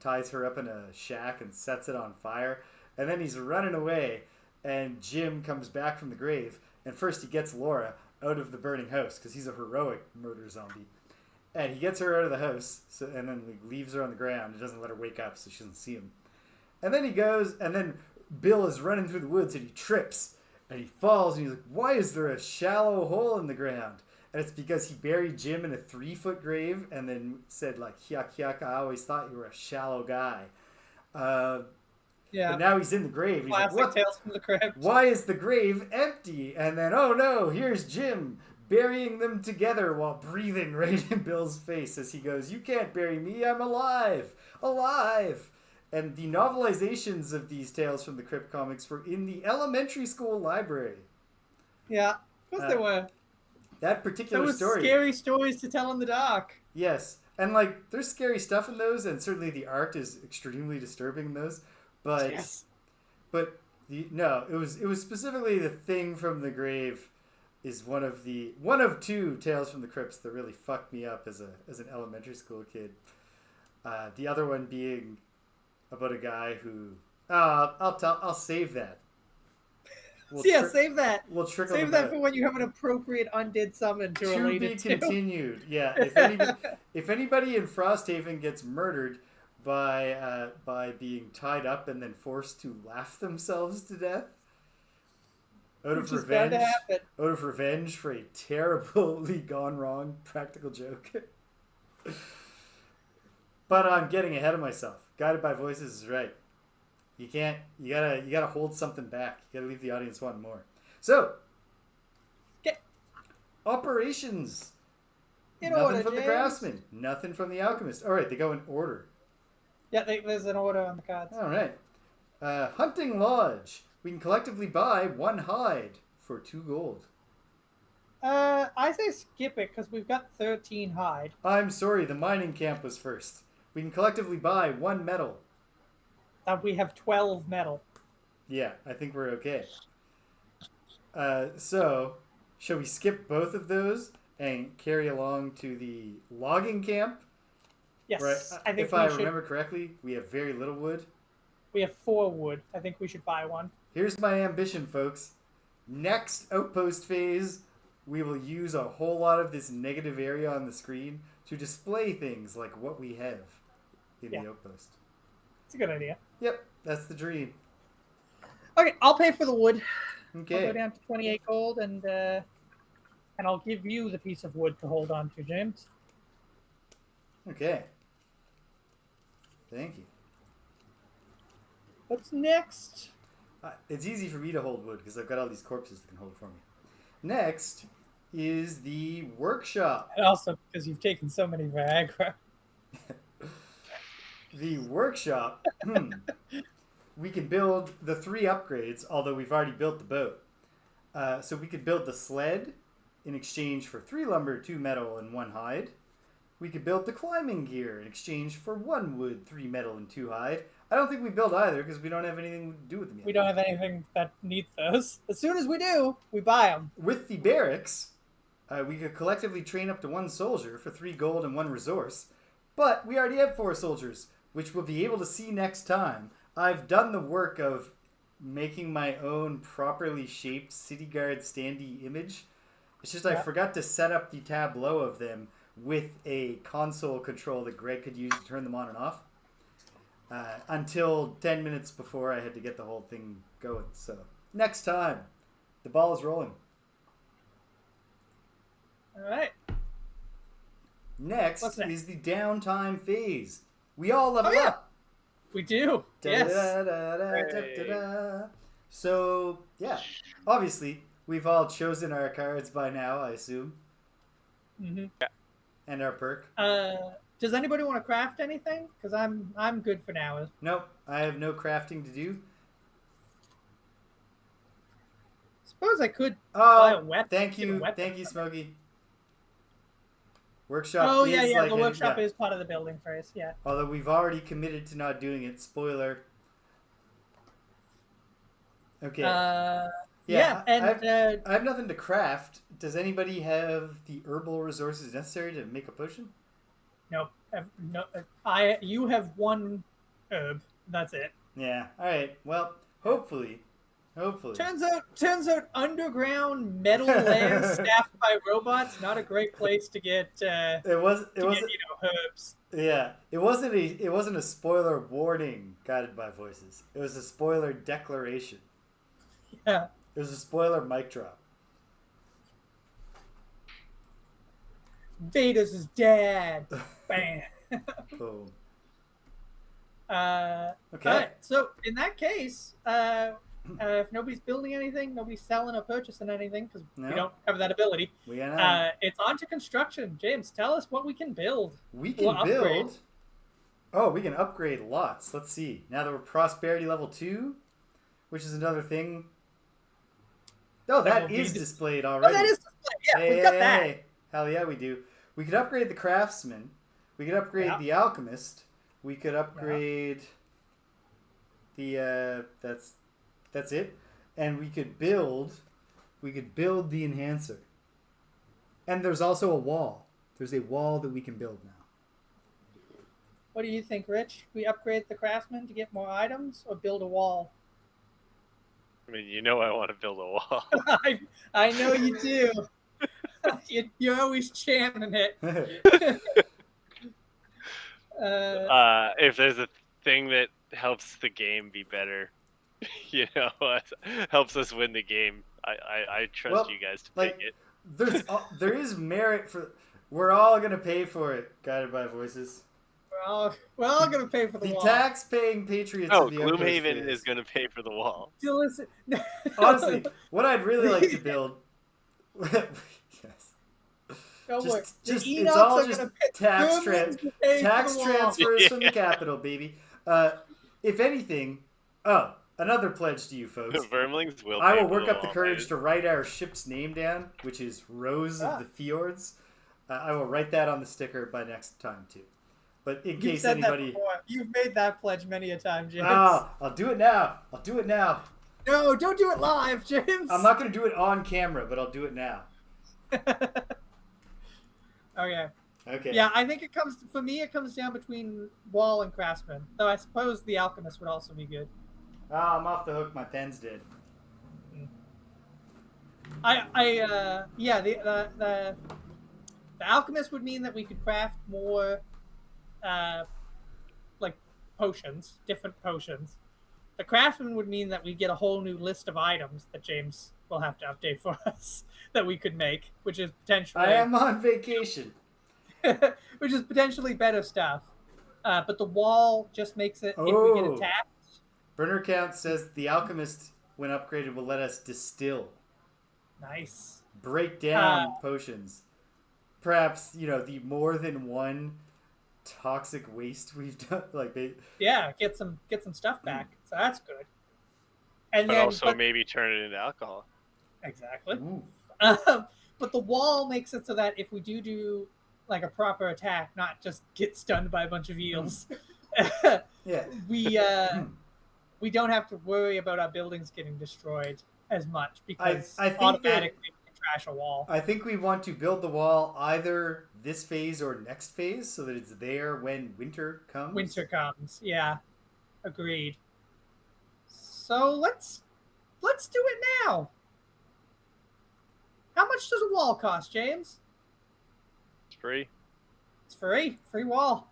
ties her up in a shack and sets it on fire. And then he's running away, and Jim comes back from the grave. And first he gets Laura out of the burning house, because he's a heroic murder zombie. And he gets her out of the house, and then he leaves her on the ground. He doesn't let her wake up, so she doesn't see him. And then he goes, and then Bill is running through the woods, and he trips. And he falls, and he's like, why is there a shallow hole in the ground? And it's because he buried Jim in a 3-foot grave, and then said, like, yuck, yuck, I always thought you were a shallow guy. Yeah. But now he's in the grave. He's Classic like, what? Tales from the Crypt. Why is the grave empty? And then, oh no, here's Jim burying them together while breathing right in Bill's face as he goes, you can't bury me, I'm alive! Alive! And the novelizations of these Tales from the Crypt comics were in the elementary school library. Yeah, of course they were. That particular story. Scary stories to tell in the dark. Yes. And like, there's scary stuff in those, and certainly the art is extremely disturbing in those. But yes. it was specifically the Thing from the Grave is one of 2 Tales from the Crypts that really fucked me up as an elementary school kid. The other one being about a guy who I'll save that. Save that. We'll trickle save that for when you have an appropriate undead summon to relate it to. To be continued. Yeah. If anybody in Frosthaven gets murdered by being tied up and then forced to laugh themselves to death out of revenge for a terribly gone wrong practical joke. But I'm getting ahead of myself. Guided by Voices is right. You gotta hold something back. You gotta leave the audience wanting more. So, operations. Nothing from the craftsman. Nothing from the alchemist. All right, they go in order. Yeah, there's an order on the cards. All right. Hunting Lodge. We can collectively buy 1 hide for 2 gold. I say skip it because we've got 13 hide. I'm sorry, the mining camp was first. We can collectively buy 1 metal. We have 12 metal. Yeah, I think we're okay. So, shall we skip both of those and carry along to the logging camp? Yes, Right. I think if I remember correctly, we have very little wood. We have 4 wood. I think we should buy one. Here's my ambition, folks. Next Outpost phase, we will use a whole lot of this negative area on the screen to display things like what we have in the Outpost. It's a good idea. Yep, that's the dream. Okay, I'll pay for the wood. Okay. I'll go down to 28 gold, and I'll give you the piece of wood to hold on to, James. Okay. Thank you. What's next? It's easy for me to hold wood because I've got all these corpses that can hold it for me. Next is the workshop. And also because you've taken so many Viagra. The workshop. We can build the 3 upgrades, although we've already built the boat. So we could build the sled in exchange for 3 lumber, 2 metal, and 1 hide. We could build the climbing gear in exchange for 1 wood, 3 metal, and 2 hide. I don't think we build either because we don't have anything to do with them yet. We don't have anything that needs those. As soon as we do, we buy them. With the barracks, we could collectively train up to 1 soldier for 3 gold and 1 resource. But we already have 4 soldiers, which we'll be able to see next time. I've done the work of making my own properly shaped city guard standee image. It's just I forgot to set up the tableau of them with a console control that Greg could use to turn them on and off. Until 10 minutes before I had to get the whole thing going. So, next time, the ball is rolling. All right. Next is the downtime phase. We all level up. We do. Yes. So, yeah. Obviously, we've all chosen our cards by now, I assume. Mm-hmm. Yeah. And our perk. Does anybody want to craft anything? Because I'm good for now. Nope. I have no crafting to do. Suppose I could buy a weapon. Thank you. Thank you, Smokey. Workshop Oh, is yeah, like the workshop is part of the building phase, yeah. Although we've already committed to not doing it. Spoiler. Okay. Yeah, and I have nothing to craft. Does anybody have the herbal resources necessary to make a potion? No. You have 1 herb. That's it. Yeah. All right. Well, hopefully. Turns out underground metal layers staffed by robots, not a great place to get herbs. Yeah. It wasn't a spoiler warning guided by voices. It was a spoiler declaration. Yeah. It was a spoiler mic drop. Vader's his dad. Bam. Boom. Okay. Right. So in that case, if nobody's building anything, nobody's selling or purchasing anything because we don't have that ability. It's on to construction. James, tell us what we can build. We can build. Oh, we can upgrade lots. Let's see. Now that we're prosperity level 2, which is another thing. Oh, that is displayed already. Oh, that is displayed. Yeah, we've got that. Hey. Hell yeah, we do. We could upgrade the craftsman. We could upgrade the alchemist. We could upgrade the that's it. And we could build the enhancer. And there's also a wall. There's a wall that we can build now. What do you think, Rich? We upgrade the craftsman to get more items or build a wall? I mean, you know I want to build a wall. I know you do. You're always chanting it. If there's a thing that helps the game be better, helps us win the game, I trust you guys to take it. There is merit for. We're all gonna pay for it. Guided by voices. We're all gonna pay for the wall. The tax-paying patriots. Oh, of the Gloomhaven is gonna pay for the wall. Listen. Honestly, what I'd really like to build. It's all just tax transfers from the capital, baby. If anything, Oh, another pledge to you The folks. vermlings will I pay will for work the up the wall. courage to write our ship's name down, which is Rose of the Fjords. I will write that on the sticker by next time, too. But in You've case said that anybody... before. You've made that pledge many a time, James. Ah, I'll do it now. I'll do it now. No, don't do it live, James. I'm not going to do it on camera, but I'll do it now. Okay. Okay. Yeah, I think it comes down between wall and craftsman. Though I suppose the alchemist would also be good. Oh, I'm off the hook. My pen's dead. The alchemist would mean that we could craft more, like potions, different potions. The craftsman would mean that we get a whole new list of items that James will have to update for us that we could make, which is potentially. I am on vacation. Which is potentially better stuff. But the wall just makes it if we get attacked. Burner Count says the alchemist, when upgraded, will let us distill. Nice. Break down potions. Perhaps, the more than one toxic waste we've done. Get some stuff back. So that's good. And but then, also maybe turn it into alcohol. Exactly. But the wall makes it so that if we do like a proper attack, not just get stunned by a bunch of eels, we don't have to worry about our buildings getting destroyed as much because I think automatically we can trash a wall. I think we want to build the wall either this phase or next phase so that it's there when winter comes. Winter comes, yeah. Agreed. So let's do it now. How much does a wall cost, James? It's free. It's free. Free wall.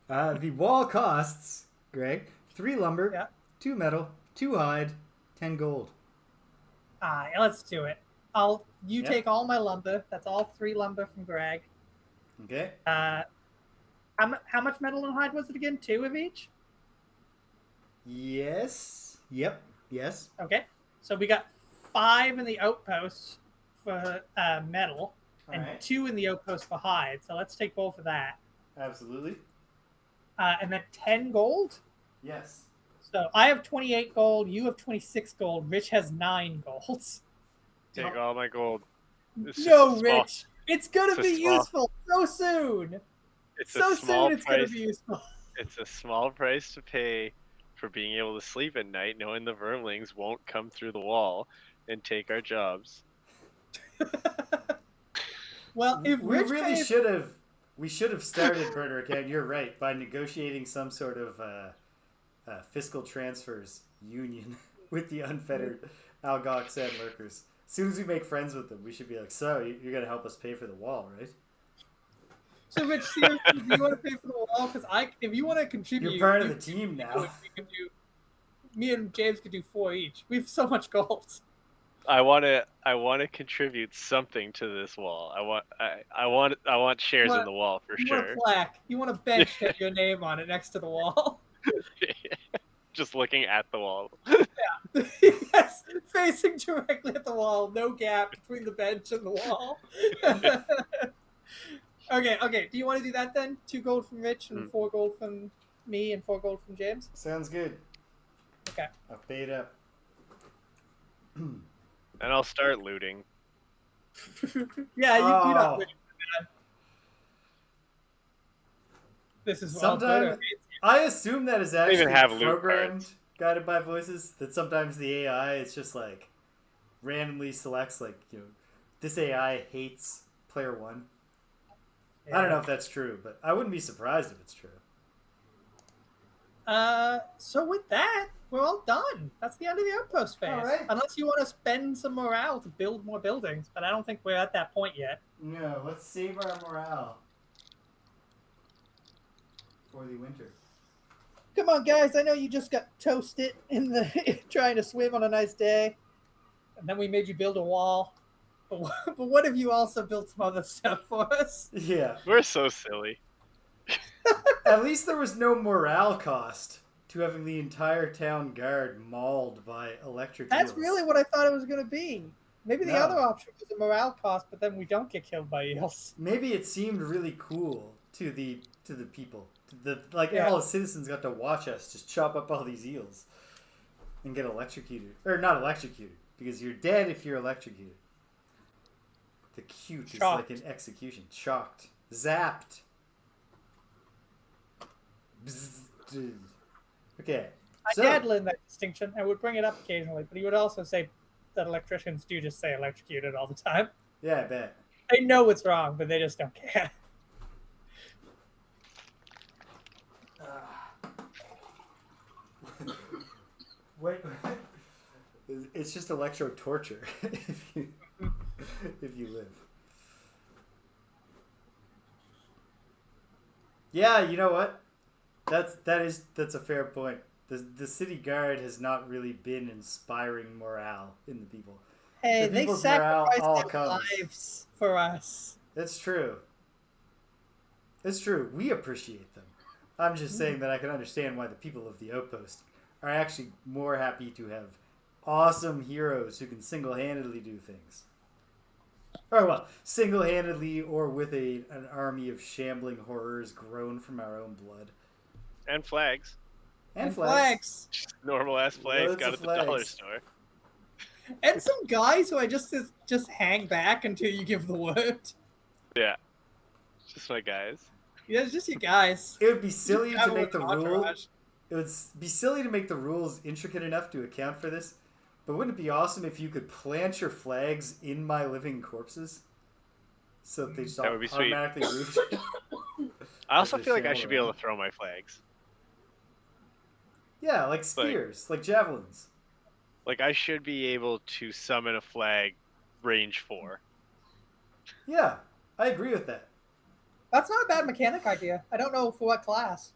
The wall costs, Greg, 3 lumber, 2 metal, 2 hide, 10 gold. Let's do it. You take all my lumber. That's all 3 lumber from Greg. Okay. How much metal and hide was it again? 2 of each? Yes. Yep. Yes. Okay. So we got 5 in the outpost for metal and 2 in the outpost for hide. So let's take both of that. Absolutely. And then 10 gold? Yes. So I have 28 gold. You have 26 gold. Rich has 9 golds. Take all my gold. No, Rich. It's going to be useful so soon. It's so soon it's going to be useful. It's a small price to pay for being able to sleep at night, knowing the vermlings won't come through the wall and take our jobs. Well, if we Rich really should have started Burner Account. You're right, by negotiating some sort of fiscal transfers union with the unfettered Algox and lurkers. As soon as we make friends with them, we should be like, so you're going to help us pay for the wall, right? So, Rich, seriously, do you want to pay for the wall? Because if you want to contribute, you're part of the team now. Me and James could do 4 each. We have so much gold. I want to contribute something to this wall. I want shares in the wall for sure. You want a plaque. You want a bench to have your name on it next to the wall. Just looking at the wall. Yeah. Yes, facing directly at the wall. No gap between the bench and the wall. Okay. Do you want to do that then? 2 gold from Rich and 4 gold from me and 4 gold from James? Sounds good. Okay. I've paid up. And I'll start looting. Yeah, you're not looting for that. This is sometimes I assume that is actually programmed, guided by voices. That sometimes the AI is just like randomly selects this AI hates player 1. Yeah. I don't know if that's true, but I wouldn't be surprised if it's true. So with that, we're all done. That's the end of the outpost phase. All right. Unless you want to spend some morale to build more buildings, but I don't think we're at that point yet. No, let's save our morale for the winter. Come on, guys. I know you just got toasted in the trying to swim on a nice day, and then we made you build a wall. But what if you also built some other stuff for us? Yeah. We're so silly. At least there was no morale cost to having the entire town guard mauled by electric That's eels. really what I thought it was going to be. Maybe the other option was a morale cost, but then we don't get killed by eels. Maybe it seemed really cool to the people. All the citizens got to watch us just chop up all these eels and get electrocuted. Or not electrocuted, because you're dead if you're electrocuted. The cute is like an execution. Shocked. Zapped. Bzzz. Okay. My dad learned that distinction and would bring it up occasionally, but he would also say that electricians do just say electrocuted all the time. Yeah, I bet. They know it's wrong, but they just don't care. Wait. It's just electro torture if you live. Yeah, you know what? That's a fair point. The city guard has not really been inspiring morale in the people. Hey, they sacrificed their lives for us. That's true. It's true. We appreciate them. I'm just saying that I can understand why the people of the Outpost are actually more happy to have awesome heroes who can single-handedly do things. Or, well, single-handedly or with an army of shambling horrors grown from our own blood. And flags. And flags. Normal-ass flags Loads got of at the dollar store. And some guys who I just hang back until you give the word. Yeah. Just my guys. Yeah, it's just you guys. It would be silly to make the rules. It would be silly to make the rules intricate enough to account for this. But wouldn't it be awesome if you could plant your flags in my living corpses? So that they just automatically root. I also feel like I should be able to throw my flags. Yeah, like spears, like javelins. Like, I should be able to summon a flag range 4. Yeah, I agree with that. That's not a bad mechanic idea. I don't know for what class.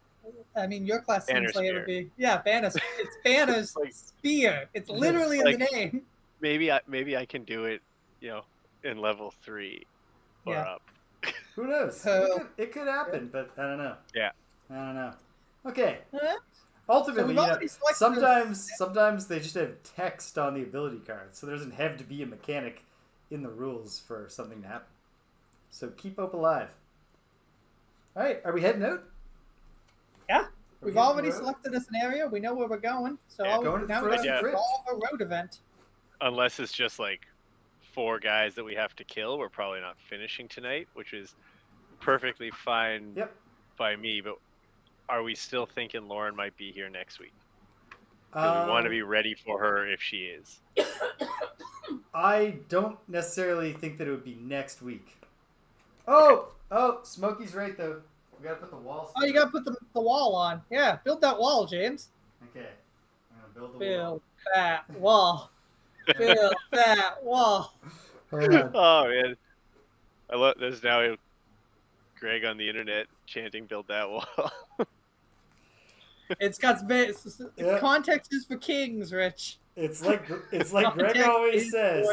I mean, your class seems like it would be. Yeah, Banner's. It's Banner's spear. It's literally in the name. Maybe I can do it, in level 3 or up. Who knows? It could happen, but I don't know. Yeah. I don't know. Okay. Ultimately, sometimes they just have text on the ability card, so there doesn't have to be a mechanic in the rules for something to happen. So keep hope alive. All right, are we heading out? Yeah, we've already selected a scenario. We know where we're going. So now we're going to involve a road event. Unless it's just like 4 guys that we have to kill, we're probably not finishing tonight, which is perfectly fine by me. But are we still thinking Lauren might be here next week? Because we want to be ready for her if she is. I don't necessarily think that it would be next week. Oh, Smokey's right though. We gotta put the wall. Oh, you gotta put the wall on. Yeah, build that wall, James. Okay, I'm gonna build the wall. Build that wall. Build that wall. Oh man, I love. There's now Greg on the internet chanting "Build that wall." It's got context is for kings, Rich. It's like Greg always says.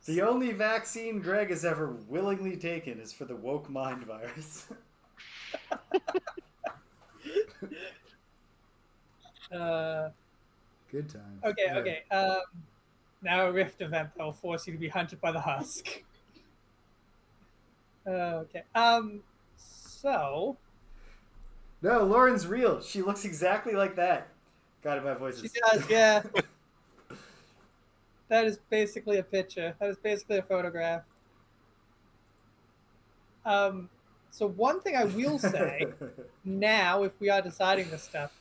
The only vaccine Greg has ever willingly taken is for the woke mind virus. Good times. Okay. Now a rift event that will force you to be hunted by the husk. Okay. So. No, Lauren's real. She looks exactly like that. God, my voice is. She does, yeah. That is basically a picture. That is basically a photograph. So one thing I will say now, if we are deciding this stuff,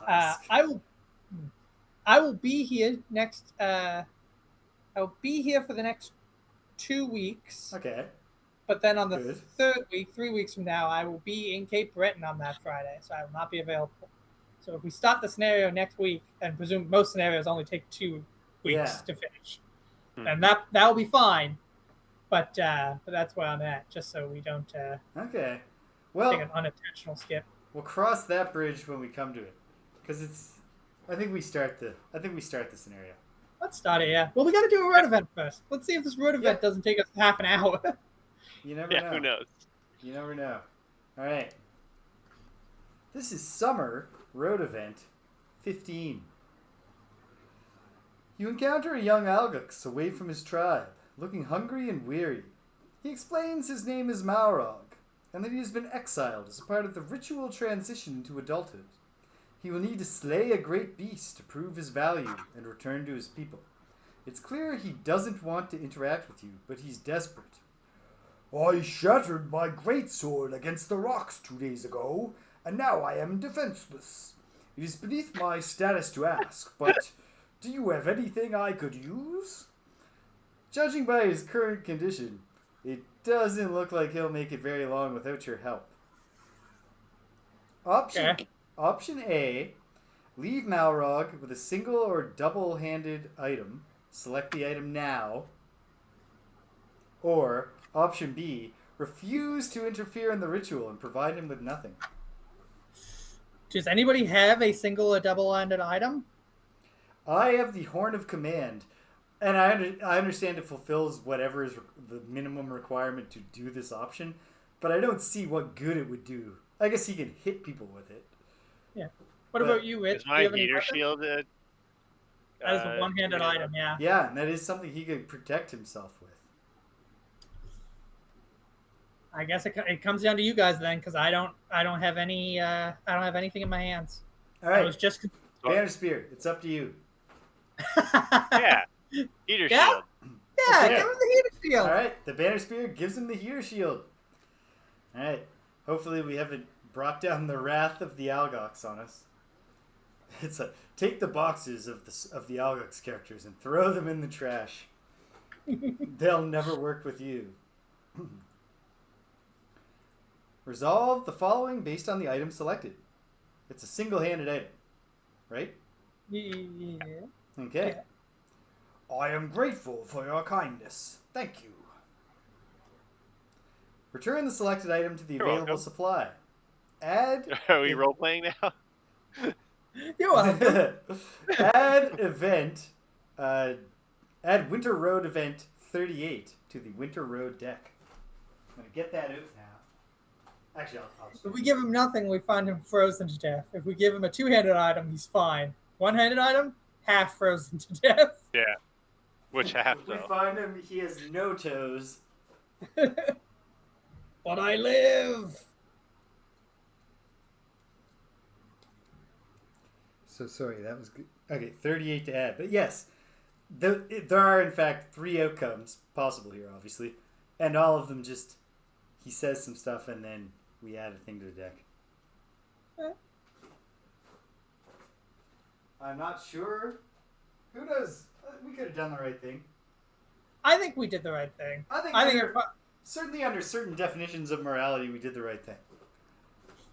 I will be here next. I will be here for the next 2 weeks. Okay. But then on the third week, 3 weeks from now, I will be in Cape Breton on that Friday, so I will not be available. So if we start the scenario next week, and presume most scenarios only take 2 weeks to finish, and that will be fine. But that's where I'm at, just so we don't take an unintentional skip. We'll cross that bridge when we come to it, because I think we start the scenario. Let's start it. Yeah. Well, we got to do a road event first. Let's see if this road event doesn't take us half an hour. You never know. Who knows? You never know. All right. This is Summer Road Event 15. You encounter a young Algux away from his tribe, looking hungry and weary. He explains his name is Maurog. and that he has been exiled as a part of the ritual transition into adulthood. He will need to slay a great beast to prove his value and return to his people. It's clear he doesn't want to interact with you, but he's desperate. I shattered my greatsword against the rocks 2 days ago, and now I am defenseless. It is beneath my status to ask, but do you have anything I could use? Judging by his current condition, it doesn't look like he'll make it very long without your help. Option A, leave Malrog with a single or double-handed item. Select the item now. Or, option B, refuse to interfere in the ritual and provide him with nothing. Does anybody have a single or double-handed item? I have the Horn of Command, and I understand it fulfills whatever is the minimum requirement to do this option, but I don't see what good it would do. I guess he can hit people with it. Yeah. What about you, Rich? Is my heater shield that is a one-handed item, yeah. Yeah, and that is something he could protect himself with. I guess it comes down to you guys then, because I don't have any I don't have anything in my hands. All right, I was just Banner Spear. It's up to you. Yeah, heater shield. Yeah, Okay. give him the heater shield. All right, the Banner Spear gives him the heater shield. All right, hopefully we haven't brought down the wrath of the Algox on us. It's like, take the boxes of the Algox characters and throw them in the trash. They'll never work with you. Resolve the following based on the item selected. It's a single-handed item, right? Yeah. Okay. Yeah. I am grateful for your kindness. Thank you. Return the selected item to the You're available welcome. supply. Add... Are we role-playing now? You're welcome. Add event... add Winter Road event 38 to the Winter Road deck. I'm going to get that out now. Actually, I'll If we give him nothing, we find him frozen to death. If we give him a two-handed item, he's fine. One-handed item, half frozen to death. Yeah. Which half, If we though? find him, he has no toes. But I live. So sorry, that was good. Okay, 38 to add. But yes, there are in fact 3 outcomes possible here, obviously. And all of them just, he says some stuff and then we add a thing to the deck. I'm not sure. Who knows? We could have done the right thing. I think we did the right thing. I think certainly under certain definitions of morality, we did the right thing.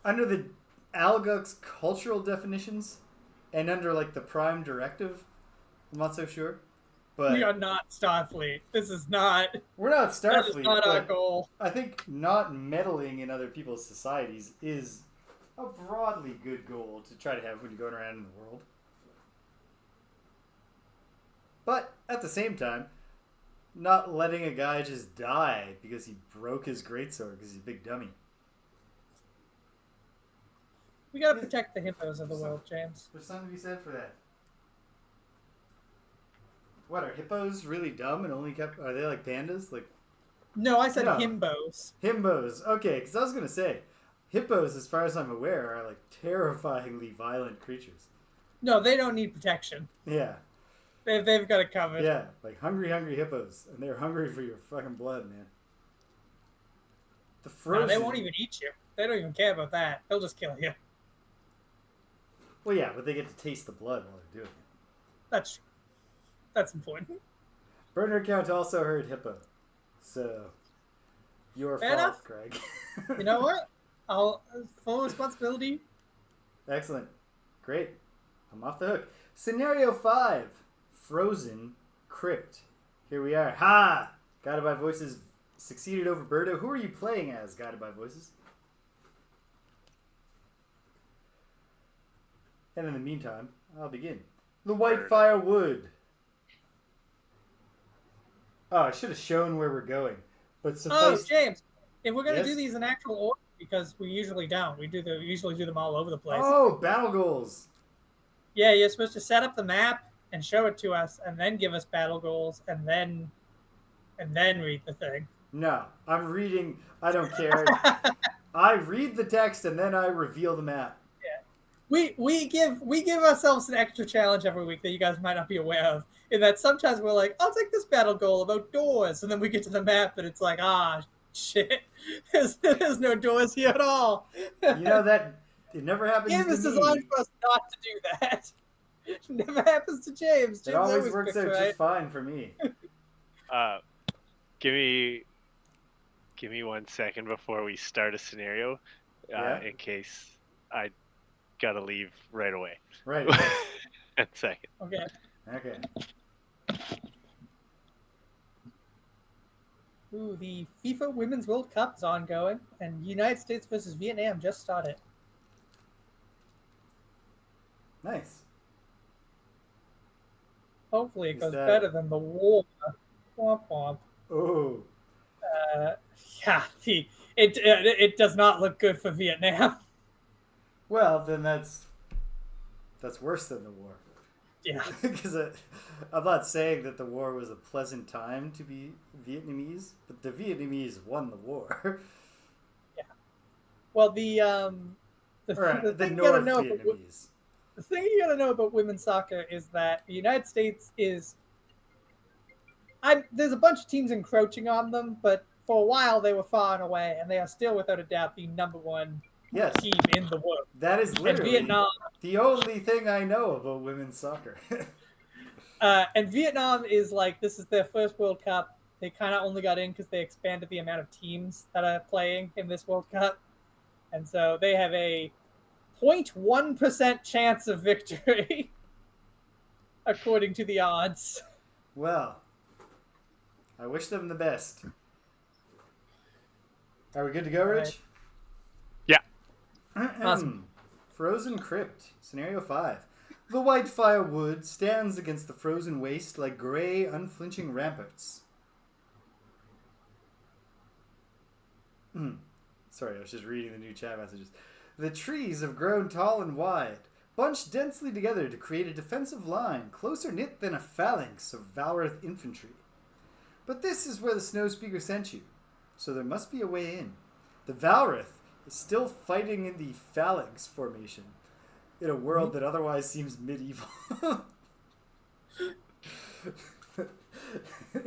Under the Algox cultural definitions, and under like the Prime Directive, I'm not so sure. But we are not Starfleet. This is not. We're not That is Starfleet. not our but goal. I think not meddling in other people's societies is a broadly good goal to try to have when you're going around in the world. But at the same time, not letting a guy just die because he broke his greatsword because he's a big dummy. We gotta protect the hippos of the world, James. There's something to be said for that. What, are hippos really dumb and only kept... Are they like pandas? Like No, I said No. himbos. himbos. Okay, because I was going to say, hippos, as far as I'm aware, are like terrifyingly violent creatures. No, they don't need protection. Yeah. They've got it covered. Yeah, like hungry hippos. And they're hungry for your fucking blood, man. The Frozen... No, they won't even eat you. They don't even care about that. They'll just kill you. Well, yeah, but they get to taste the blood while they're doing it. That's true. That's important. Burner account also heard hippo. So, your Fair fault, enough. Craig. You know what? I'll full responsibility. Excellent. Great. I'm off the hook. Scenario 5. Frozen Crypt. Here we are. Ha! Guided by Voices succeeded over Birdo. Who are you playing as, Guided by Voices? And in the meantime, I'll begin. The Whitefire Wood. Oh, I should have shown where we're going. But Oh, suffice... James, if we're gonna Yes? do these in actual order, because we usually don't, we usually do them all over the place. Oh, battle goals. Yeah, you're supposed to set up the map and show it to us, and then give us battle goals, and then read the thing. No, I'm reading. I don't care. I read the text and then I reveal the map. We give ourselves an extra challenge every week that you guys might not be aware of. In that sometimes we're like, I'll take this battle goal about doors, and then we get to the map and it's like, shit, there's no doors here at all. You know that it never happens Game to is me. designed for us not to do that. It never happens to James. It James always works picks out right. just fine for me. Give me 1 second before we start a scenario, Yeah. in case I gotta leave right away. Right. 1 second. Okay. Okay. Ooh, the FIFA Women's World Cup is ongoing, and United States versus Vietnam just started. Nice. Hopefully it Is goes that- better than the war. Womp womp. Oh. Yeah, it does not look good for Vietnam. Well, then that's worse than the war. Yeah. Because I'm not saying that the war was a pleasant time to be Vietnamese, but the Vietnamese won the war. Well, the The thing you North gotta know Vietnamese. the thing you gotta know about women's soccer is that the United States is. There's a bunch of teams encroaching on them, but for a while they were far and away, and they are still, without a doubt, the number one Yes, team in the world. that is And literally Vietnam, the only thing I know about women's soccer. and Vietnam is like, this is their first World Cup. They kind of only got in because they expanded the amount of teams that are playing in this World Cup, and so they have a 0.1% chance of victory, according to the odds. Well, I wish them the best. Are we good to go, Rich? Yeah. Awesome. Frozen Crypt, Scenario 5. The white firewood stands against the frozen waste like gray, unflinching ramparts. Sorry, I was just reading the new chat messages. The trees have grown tall and wide, bunched densely together to create a defensive line, closer knit than a phalanx of Valorith infantry. But this is where the snow speaker sent you, so there must be a way in. The Valorith is still fighting in the phalanx formation, in a world that otherwise seems medieval.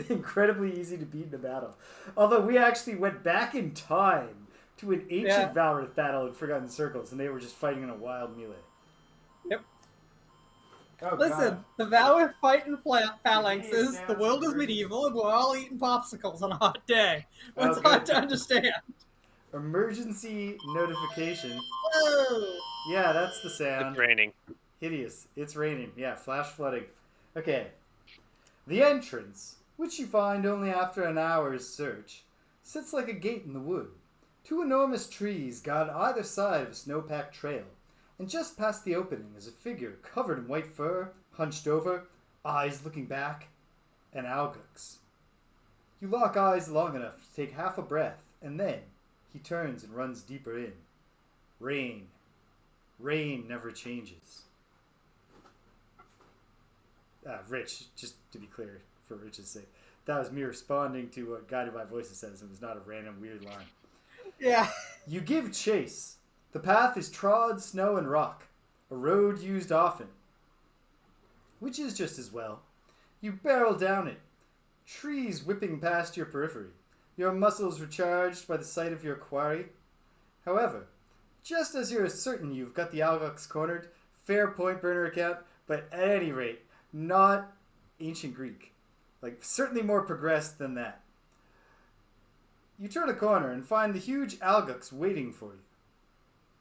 Incredibly easy to beat in a battle. Although we actually went back in time to an ancient Valorith battle in Forgotten Circles, and they were just fighting in a wild melee. Yep. Oh, Listen, God. the Valor fighting phalanxes, Yeah, the world is sounds medieval, and we're all eating popsicles on a hot day. What's Okay. hard to understand? Emergency notification. Whoa! Yeah, that's the sound. It's raining. Hideous. It's raining. Yeah, flash flooding. Okay. The entrance, which you find only after an hour's search, sits like a gate in the wood. Two enormous trees guard either side of a snow-packed trail, and just past the opening is a figure covered in white fur, hunched over, eyes looking back, and Algux. You lock eyes long enough to take half a breath, and then he turns and runs deeper in. Rain. Rain never changes. Rich, just to be clear, for Rich's sake, that was me responding to what Guided by Voices says. It was not a random weird line. Yeah. You give chase. The path is trod snow and rock, a road used often, which is just as well. You barrel down it, trees whipping past your periphery, your muscles recharged by the sight of your quarry. However, just as you're certain you've got the Algux cornered, fair point burner account, but at any rate, not ancient Greek. Like, certainly more progressed than that. You turn a corner and find the huge Algux waiting for you.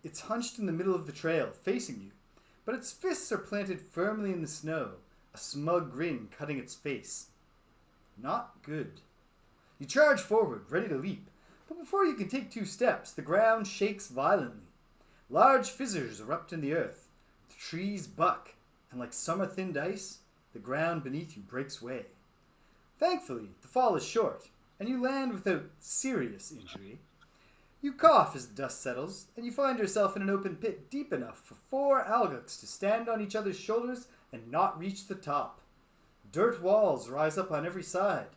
It's hunched in the middle of the trail, facing you, but its fists are planted firmly in the snow, a smug grin cutting its face. Not good. You charge forward, ready to leap, but before you can take 2 steps, the ground shakes violently. Large fissures erupt in the earth, the trees buck, and like summer thinned ice, the ground beneath you breaks way. Thankfully, the fall is short, and you land without serious injury. You cough as the dust settles, and you find yourself in an open pit deep enough for 4 Algux to stand on each other's shoulders and not reach the top. Dirt walls rise up on every side,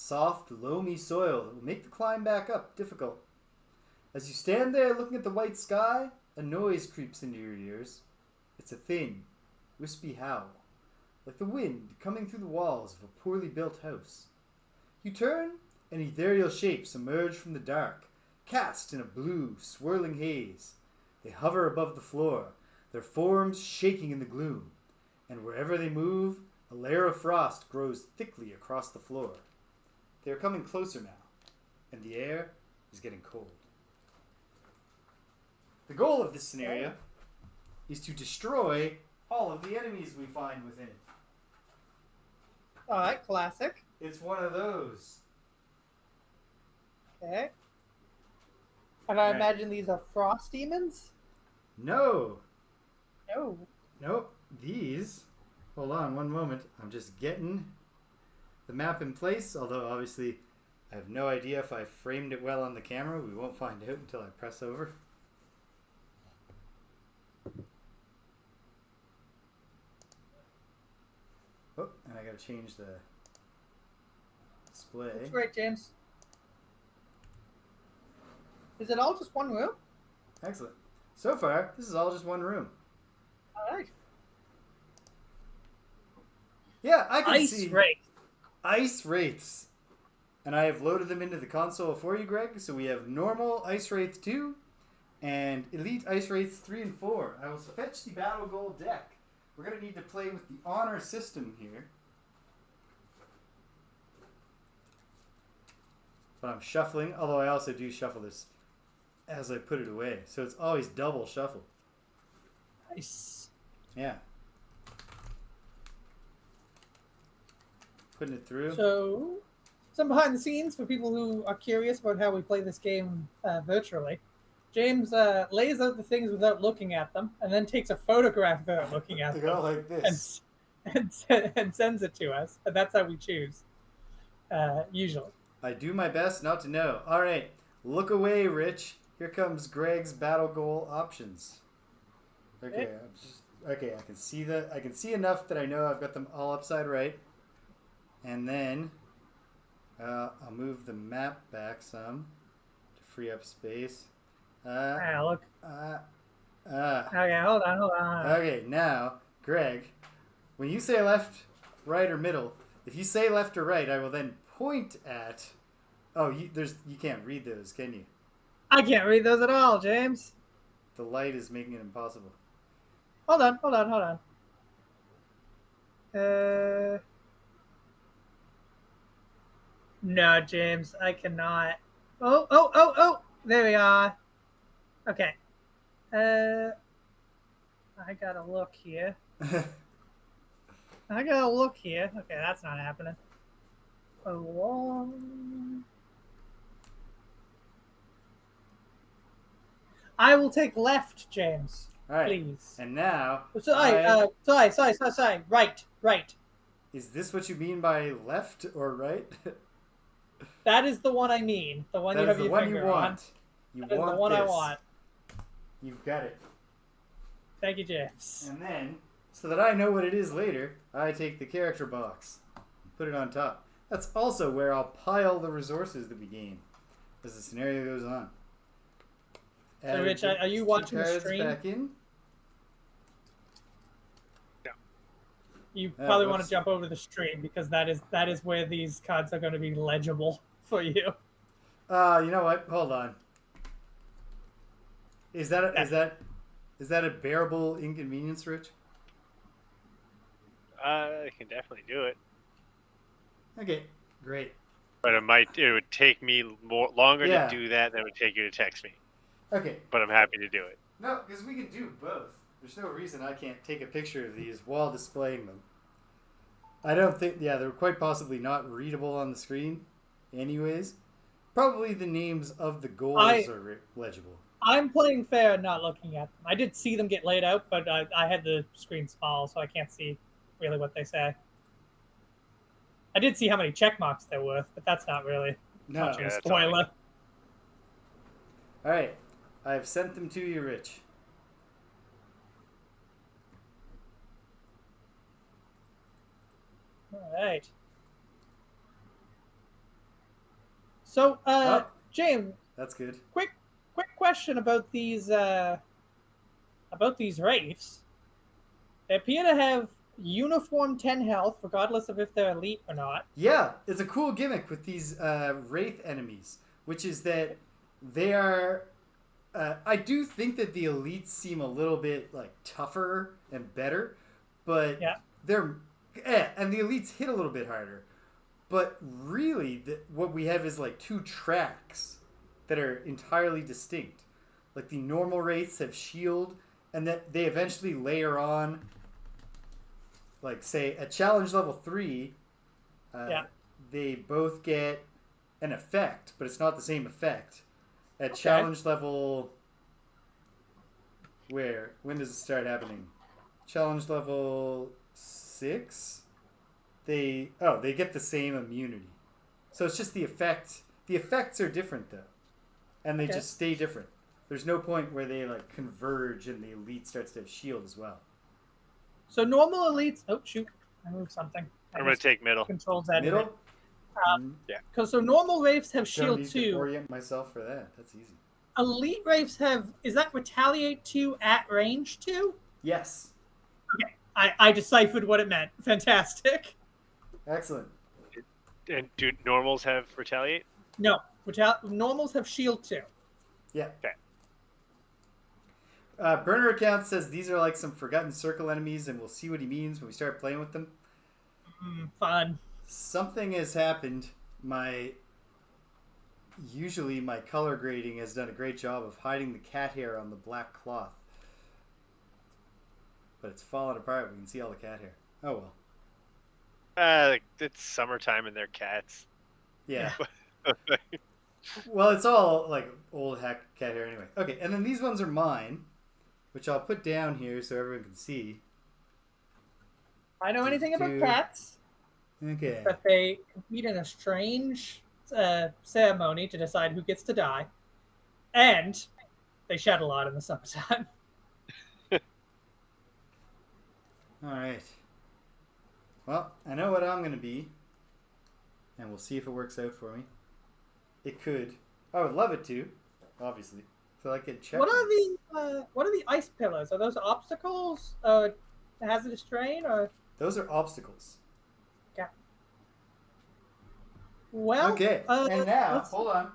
soft, loamy soil that will make the climb back up difficult. As you stand there looking at the white sky, a noise creeps into your ears. It's a thin, wispy howl, like the wind coming through the walls of a poorly built house. You turn, and ethereal shapes emerge from the dark, cast in a blue, swirling haze. They hover above the floor, their forms shaking in the gloom, and wherever they move, a layer of frost grows thickly across the floor. They are coming closer now, and the air is getting cold. The goal of this scenario is to destroy all of the enemies we find within it. Alright, classic. It's one of those. Okay. And I Right. imagine these are frost demons? No. No. Nope. These. Hold on one moment. I'm just getting the map in place, although obviously I have no idea if I framed it well on the camera. We won't find out until I press over. Oh, and I gotta change the display. That's great, James. Is it all just one room? Excellent. So far, this is all just one room. Alright. Yeah, I can Ice see Wraith. Ice Wraiths. And I have loaded them into the console for you, Greg. So we have normal Ice Wraith 2 and Elite Ice Wraiths 3 and 4. I will fetch the Battle Gold deck. We're going to need to play with the honor system here. But I'm shuffling, although I also do shuffle this as I put it away. So it's always double shuffle. Nice. Yeah. Putting it through. So, some behind the scenes for people who are curious about how we play this game virtually. James lays out the things without looking at them, and then takes a photograph without looking at They them, go like this. and sends it to us. And that's how we choose, usually. I do my best not to know. All right, look away, Rich. Here comes Greg's battle goal options. Okay, I can see that. I can see enough that I know I've got them all upside right. And then I'll move the map back some to free up space. Look. Okay, Hold on. Okay, now, Greg, when you say left, right, or middle, if you say left or right, I will then point at. Oh, you can't read those, can you? I can't read those at all, James. The light is making it impossible. Hold on. No, James, I cannot. Oh! There we are. Okay. I gotta look here. Okay, that's not happening. I will take left, James. All right. Please. And now. Sorry. Right. Is this what you mean by left or right? That is the one I mean. The one That you is have the your one finger you want. on. You That is want the one I this. want. You've got it. Thank you, James. And then, so that I know what it is later, I take the character box and put it on top. That's also where I'll pile the resources that we gain as the scenario goes on. So, Rich, are you watching the cards stream? back in. You probably want whoops. to jump over the stream because that is where these cards are going to be legible for you. You know what? Hold on. Is that a bearable inconvenience, Rich? I can definitely do it, Okay, great. but it would take me longer Yeah. to do that than it would take you to text me. Okay. But I'm happy to do it. No, because we can do both. There's no reason I can't take a picture of these while displaying them. I don't think, they're quite possibly not readable on the screen anyways. Probably the names of the goals are legible. I'm playing fair and not looking at them. I did see them get laid out, but I had the screen small, so I can't see really what they say. I did see how many check marks they're worth, but that's not really much of a that's spoiler. All right. I've sent them to you, Rich. All right. So, Oh. James, That's good. quick question about these wraiths. They appear to have uniform 10 health, regardless of if they're elite or not. Yeah, it's a cool gimmick with these wraith enemies, which is that they are. I do think that the elites seem a little bit like tougher and better, but Yeah. they're and the elites hit a little bit harder. But really, what we have is like two tracks that are entirely distinct. Like the normal wraiths have shield, and that they eventually layer on. Like say at challenge level 3, Yeah. they both get an effect, but it's not the same effect. At Okay. challenge level, when does it start happening? Challenge level 6, they get the same immunity. So it's just the effect. The effects are different though, and they Okay. just stay different. There's no point where they like converge and the elite starts to have shield as well. So normal elites. Oh shoot! I moved something. I'm gonna take middle. Control Z. Middle. Because so normal wraiths have Don't shield need to 2. orient myself for that. That's easy. Elite wraiths have. Is that retaliate 2 at range 2? Yes. Okay. I deciphered what it meant. Fantastic. Excellent. And do normals have retaliate? No. Normals have shield 2. Yeah. Okay. Burner account says these are like some forgotten circle enemies, and we'll see what he means when we start playing with them. Fun. Something has happened. Usually my color grading has done a great job of hiding the cat hair on the black cloth, but it's fallen apart. We can see all the cat hair. Oh well. It's summertime and they're cats. Yeah. Well, it's all like old cat hair anyway. Okay, and then these ones are mine, which I'll put down here so everyone can see. I know anything about cats. Okay. That they compete in a strange ceremony to decide who gets to die, and they shed a lot in the summertime. All right. Well, I know what I'm going to be, and we'll see if it works out for me. It could. I would love it to, obviously. So I could check. What are the ice pillars? Are those obstacles? Hazardous terrain, or those are obstacles. Okay. Well. Okay. And now, hold on.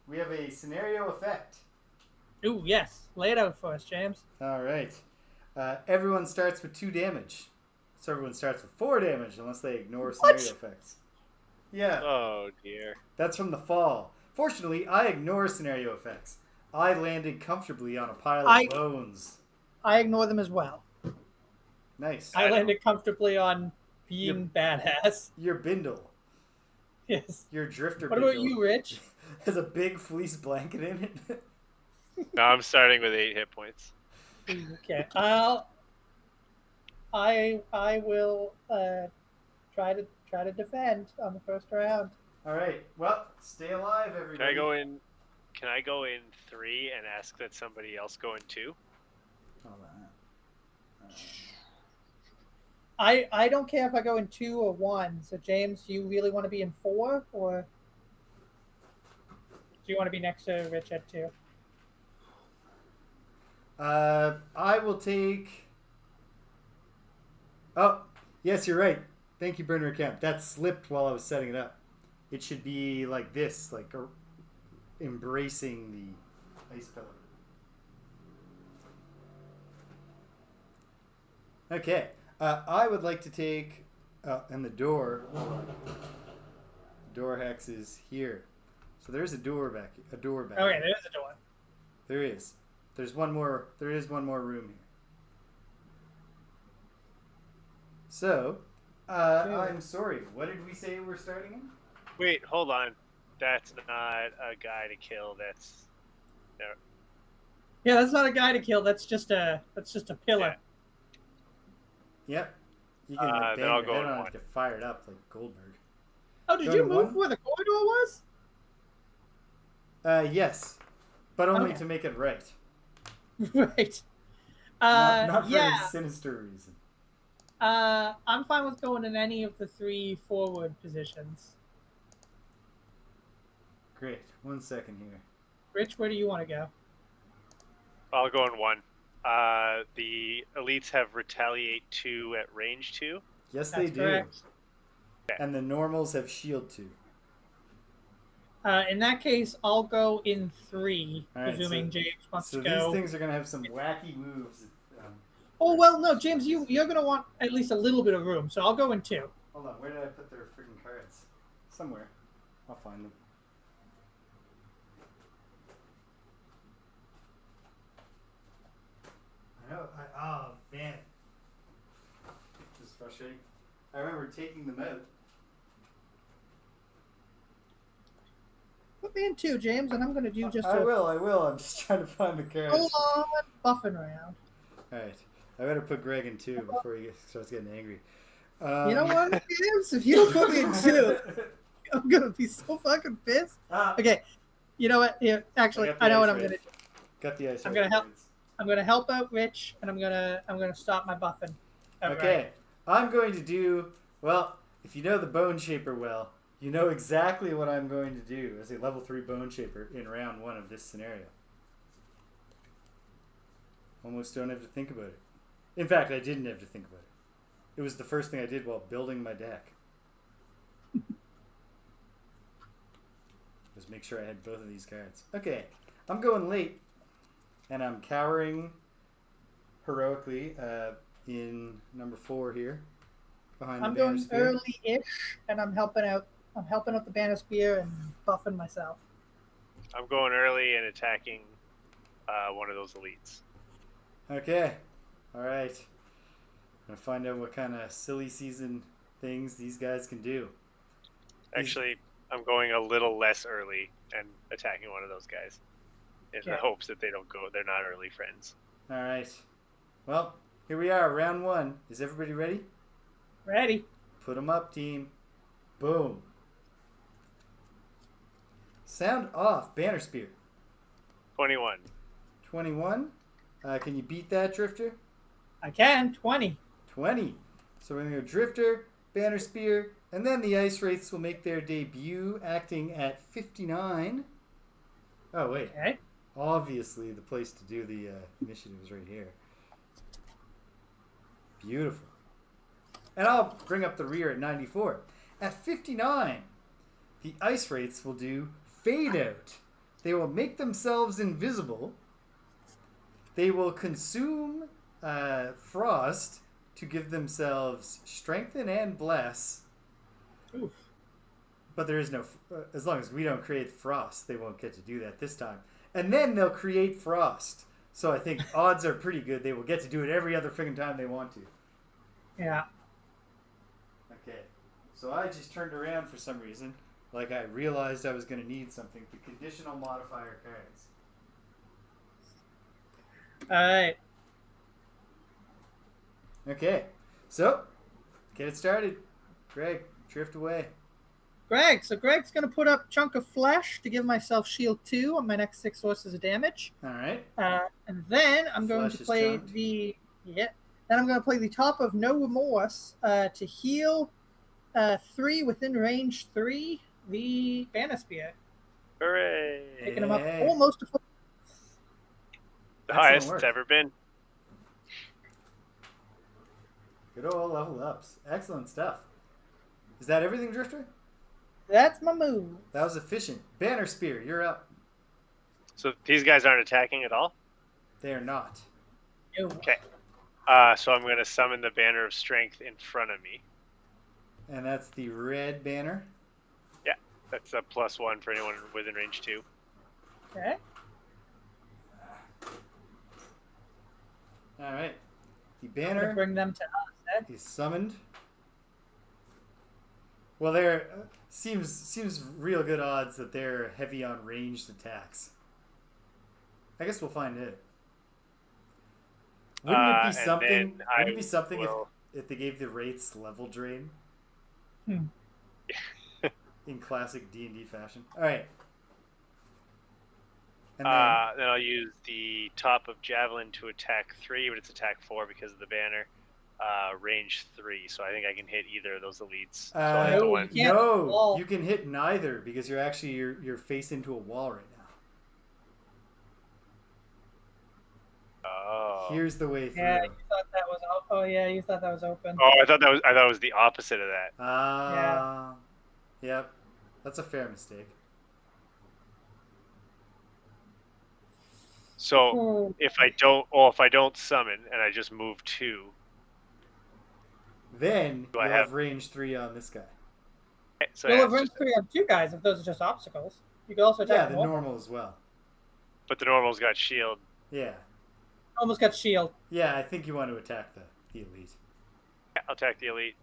We have a scenario effect. Ooh, yes. Lay it out for us, James. All right. Everyone starts with 2 damage. So everyone starts with 4 damage unless they ignore scenario effects. Yeah. Oh dear. That's from the fall. Fortunately, I ignore scenario effects. I landed comfortably on a pile of bones. I ignore them as well. Nice. I landed comfortably on being badass. Your bindle. Yes. Your drifter What bindle. about you, Rich? Has a big fleece blanket in it. No, I'm starting with 8 hit points. Okay. I will try to defend on the first round. All right. Well, stay alive, everybody. Can I go in 3 and ask that somebody else go in 2? Hold on. I don't care if I go in 2 or 1. So James, you really want to be in 4, or do you want to be next to Rich at 2? I will take. Oh, yes, you're right. Thank you, burner account. That slipped while I was setting it up. It should be like this, like embracing the ice pillar. Okay. I would like to take, and the door hex is here. So there's a door back. Okay, there's a door. There is. There is one more room here. So, I'm sorry. What did we say we're starting in? Wait, hold on. That's not a guy to kill. That's no. Yeah, that's not a guy to kill. That's just a pillar. Yep. You can bang then I'll your go head in on it 1. to fire it up like Goldberg. Oh, did you move where the corridor was? Yes, but only to make it right. Right. Not for any sinister reason. I'm fine with going in any of the 3 forward positions. great. 1 second here. Rich, where do you want to go? I'll go in 1. The elites have retaliate 2 at range 2. Yes, That's they do. correct. And the normals have shield 2. In that case, I'll go in 3, All right, presuming James wants to So go. these things are going to have some wacky moves. Oh, well, no, James, you're going to want at least a little bit of room, so I'll go in 2. Hold on, where did I put their freaking cards? Somewhere. I'll find them. I know. Oh, man. This is frustrating. I remember taking them out. Put me in 2, James, and I'm going to do just I will. I'm just trying to find the cards. Hold on, buffing around. Alright. I better put Greg in 2 before he starts getting angry. You know what, James? If you don't put me in 2, I'm going to be so fucking pissed. Okay, you know what? Here, actually, I know what I'm going to do. Got the ice. I'm going to help. I'm going to help out Rich, and I'm going to stop my buffing. Okay. I'm going to do, well, if you know the Bone Shaper well, you know exactly what I'm going to do as a level 3 Bone Shaper in round 1 of this scenario. Almost don't have to think about it. In fact, I didn't have to think about it. It was the first thing I did while building my deck. Just make sure I had both of these cards. Okay, I'm going late, and I'm cowering heroically in number 4 here. Behind I'm the going Banner Spear. early-ish, and I'm helping out the Banner Spear and buffing myself. I'm going early and attacking one of those elites. Okay. Alright. I'm going to find out what kind of silly season things these guys can do. Actually, I'm going a little less early and attacking one of those guys in the hopes that they're not early friends. Alright. Well, here we are, round 1. Is everybody ready? Ready. Put them up, team. Boom. Sound off. Banner Spear. 21. 21. Can you beat that, Drifter? I can. 20. 20. So we're going to go Drifter, Banner Spear, and then the Ice Wraiths will make their debut, acting at 59. Oh, wait. Okay. Obviously, the place to do the initiative is right here. Beautiful. And I'll bring up the rear at 94. At 59, the Ice Wraiths will do Fade Out. They will make themselves invisible. They will consume Frost to give themselves Strengthen and Bless. Oof. But there is no... as long as we don't create Frost, they won't get to do that this time. And then they'll create Frost. So I think odds are pretty good they will get to do it every other friggin' time they want to. Yeah. Okay. So I just turned around for some reason. Like I realized I was going to need something. The conditional modifier cards. Alright. Okay. So, get it started. Greg, drift away. Greg. So Greg's going to put up Chunk of Flesh to give myself Shield 2 on my next 6 sources of damage. Alright. And then I'm going Flesh to is play chunked. the... Yeah. Then I'm going to play the top of No Remorse to heal 3 within range 3, the Banner Spear. Hooray! Taking him up Hey. almost to full. The Excellent highest work. it's ever been. Good old level ups. Excellent stuff. Is that everything, Drifter? That's my move. That was efficient. Banner Spear, you're up. So these guys aren't attacking at all? They are not. No. Okay. So I'm going to summon the Banner of Strength in front of me. And that's the red banner. Yeah, that's a +1 for anyone within range 2. Okay. Alright. The I'm gonna banner bring them to us. is summoned. Well, there seems real good odds that they're heavy on ranged attacks. I guess we'll find it. Wouldn't it be something? Wouldn't it be something if they gave the Wraiths level drain? In classic D&D fashion. All right. And then I'll use the top of Javelin to attack 3, but it's attack 4 because of the banner. range 3, so I think I can hit either of those elites. So No, the you one. can't. no, you can hit neither because you're face into a wall right now. Oh. Here's the way through. Yeah, you thought that was. Oh yeah, you thought that was open. Oh, I thought it was the opposite of that. Yep. That's a fair mistake. So if I don't summon and I just move 2, Then Do I you'll have- have range 3 on this guy. so You'll yeah, have range 3 on 2 guys if those are just obstacles. You can also Yeah, attack the one. normal as well. but the normal's got shield. Yeah. Almost got shield. Yeah, I think you want to attack the elite. Yeah, I'll attack the elite.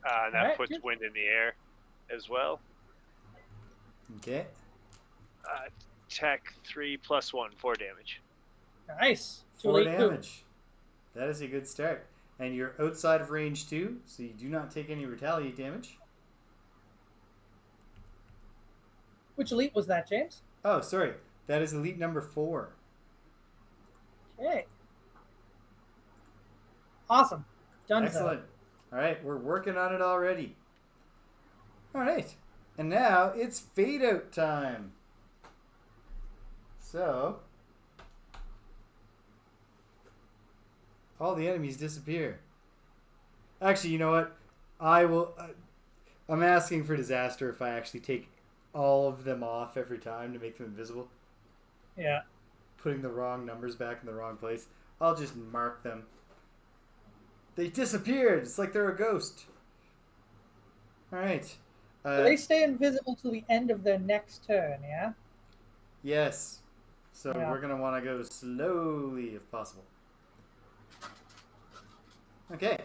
And that Alright, puts good. wind in the air as well. Okay. Attack 3 + 1, 4 damage. Nice. 4 elite poop. damage. That is a good start. And you're outside of range 2, so you do not take any retaliate damage. Which elite was that, James? Oh, sorry. That is elite number 4. Okay. Awesome. Done. Excellent. All right, we're working on it already. All right. And now it's fade out time. So, all the enemies disappear. Actually, you know what? I will. I'm asking for disaster if I actually take all of them off every time to make them invisible. Yeah. Putting the wrong numbers back in the wrong place. I'll just mark them. They disappeared. It's like they're a ghost. All right. So they stay invisible till the end of their next turn, yeah? Yes. So Yeah. we're going to want to go slowly if possible. Okay.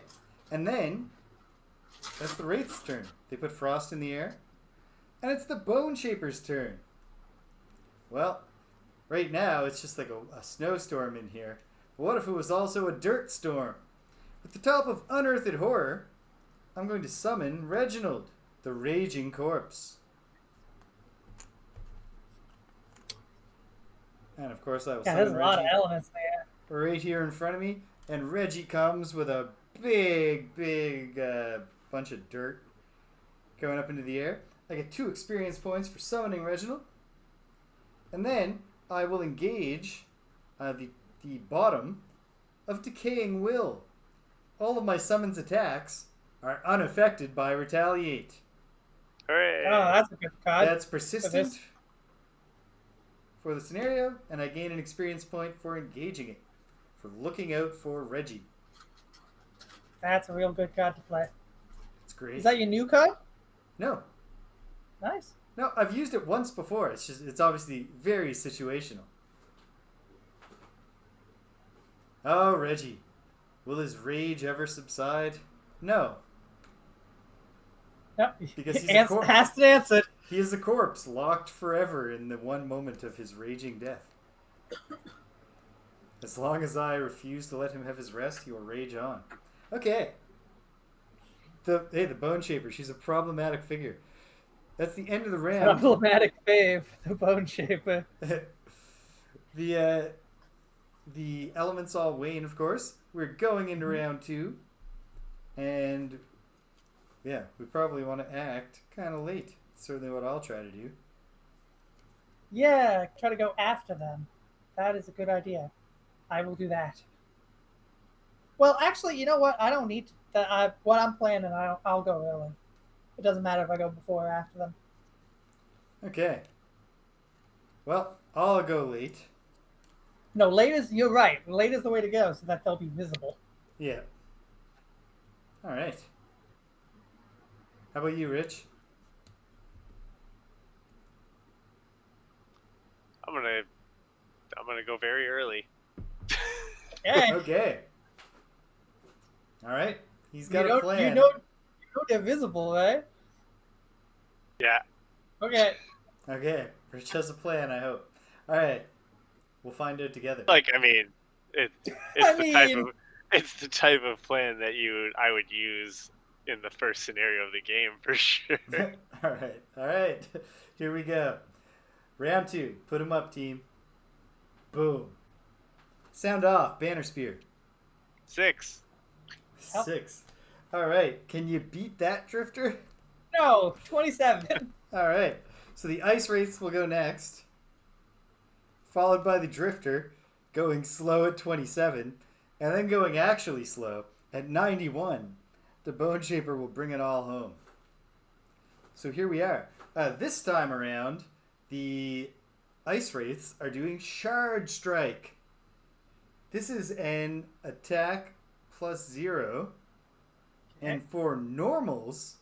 And then that's the Wraith's turn. They put frost in the air. And it's the Bone Shaper's turn. Well, right now it's just like a snowstorm in here. But what if it was also a dirt storm? At the top of Unearthed Horror, I'm going to summon Reginald, the Raging Corpse. And of course I will Yeah, summon there's a lot of Reggie elements there. right here in front of me. And Reggie comes with a big bunch of dirt going up into the air. I get 2 experience points for summoning Reginald. And then I will engage the bottom of Decaying Will. All of my summons attacks are unaffected by Retaliate. Hooray! Oh, that's a good card. That's persistent for the scenario, and I gain an experience point for engaging it, for looking out for Reggie. That's a real good card to play. It's great. Is that your new card? No. Nice. No, I've used it once before. It's obviously very situational. Oh, Reggie. Will his rage ever subside? No. Yep. Because he's a corpse. Has to answer. He is a corpse, locked forever in the one moment of his raging death. As long as I refuse to let him have his rest, he will rage on. Okay. The Bone Shaper, she's a problematic figure. That's the end of the round. Problematic fave, the Bone Shaper. The elements all wane, of course. We're going into round 2. And yeah, we probably want to act kind of late. Certainly what I'll try to do. Yeah, try to go after them. That is a good idea. I will do that. Well, actually, you know what? I don't need to. What I'm planning, I'll go early. It doesn't matter if I go before or after them. Okay. Well, I'll go late. No, late is, you're right. Late is the way to go so that they'll be visible. Yeah. All right. How about you, Rich? I'm gonna go very early. Okay. Okay. All right. He's got a plan. You know they're visible, right? Yeah. Okay. Okay. Rich has a plan, I hope. All right. We'll find out together. Like, I mean, it's the type of plan that I would use in the first scenario of the game for sure. All right. Here we go. Round 2. Put him up, team. Boom. Sound off. Banner Spear. 6. 6. All right. Can you beat that, Drifter? No, 27. All right. So the Ice Wraiths will go next, followed by the Drifter, going slow at 27, and then going actually slow at 91. The Bone Shaper will bring it all home. So here we are. This time around, the Ice Wraiths are doing Shard Strike. This is an attack plus 0. Okay. And for normals,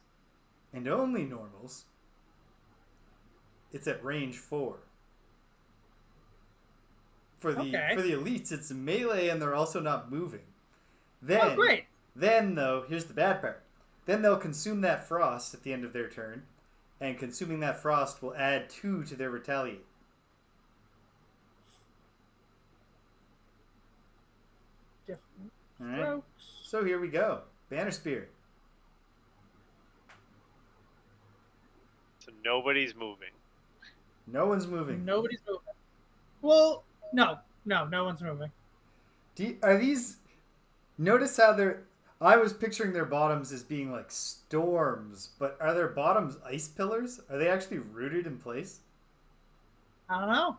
and only normals, it's at range 4. For the elites, it's melee and they're also not moving. Then, great. Then, though, here's the bad part. Then they'll consume that frost at the end of their turn, and consuming that frost will add 2 to their retaliate. Different All right. strokes. So here we go. Banner Spear. So nobody's moving. No one's moving. Nobody's moving. Well, no one's moving. Are these... Notice how they're... I was picturing their bottoms as being like storms, but are their bottoms ice pillars? Are they actually rooted in place? I don't know.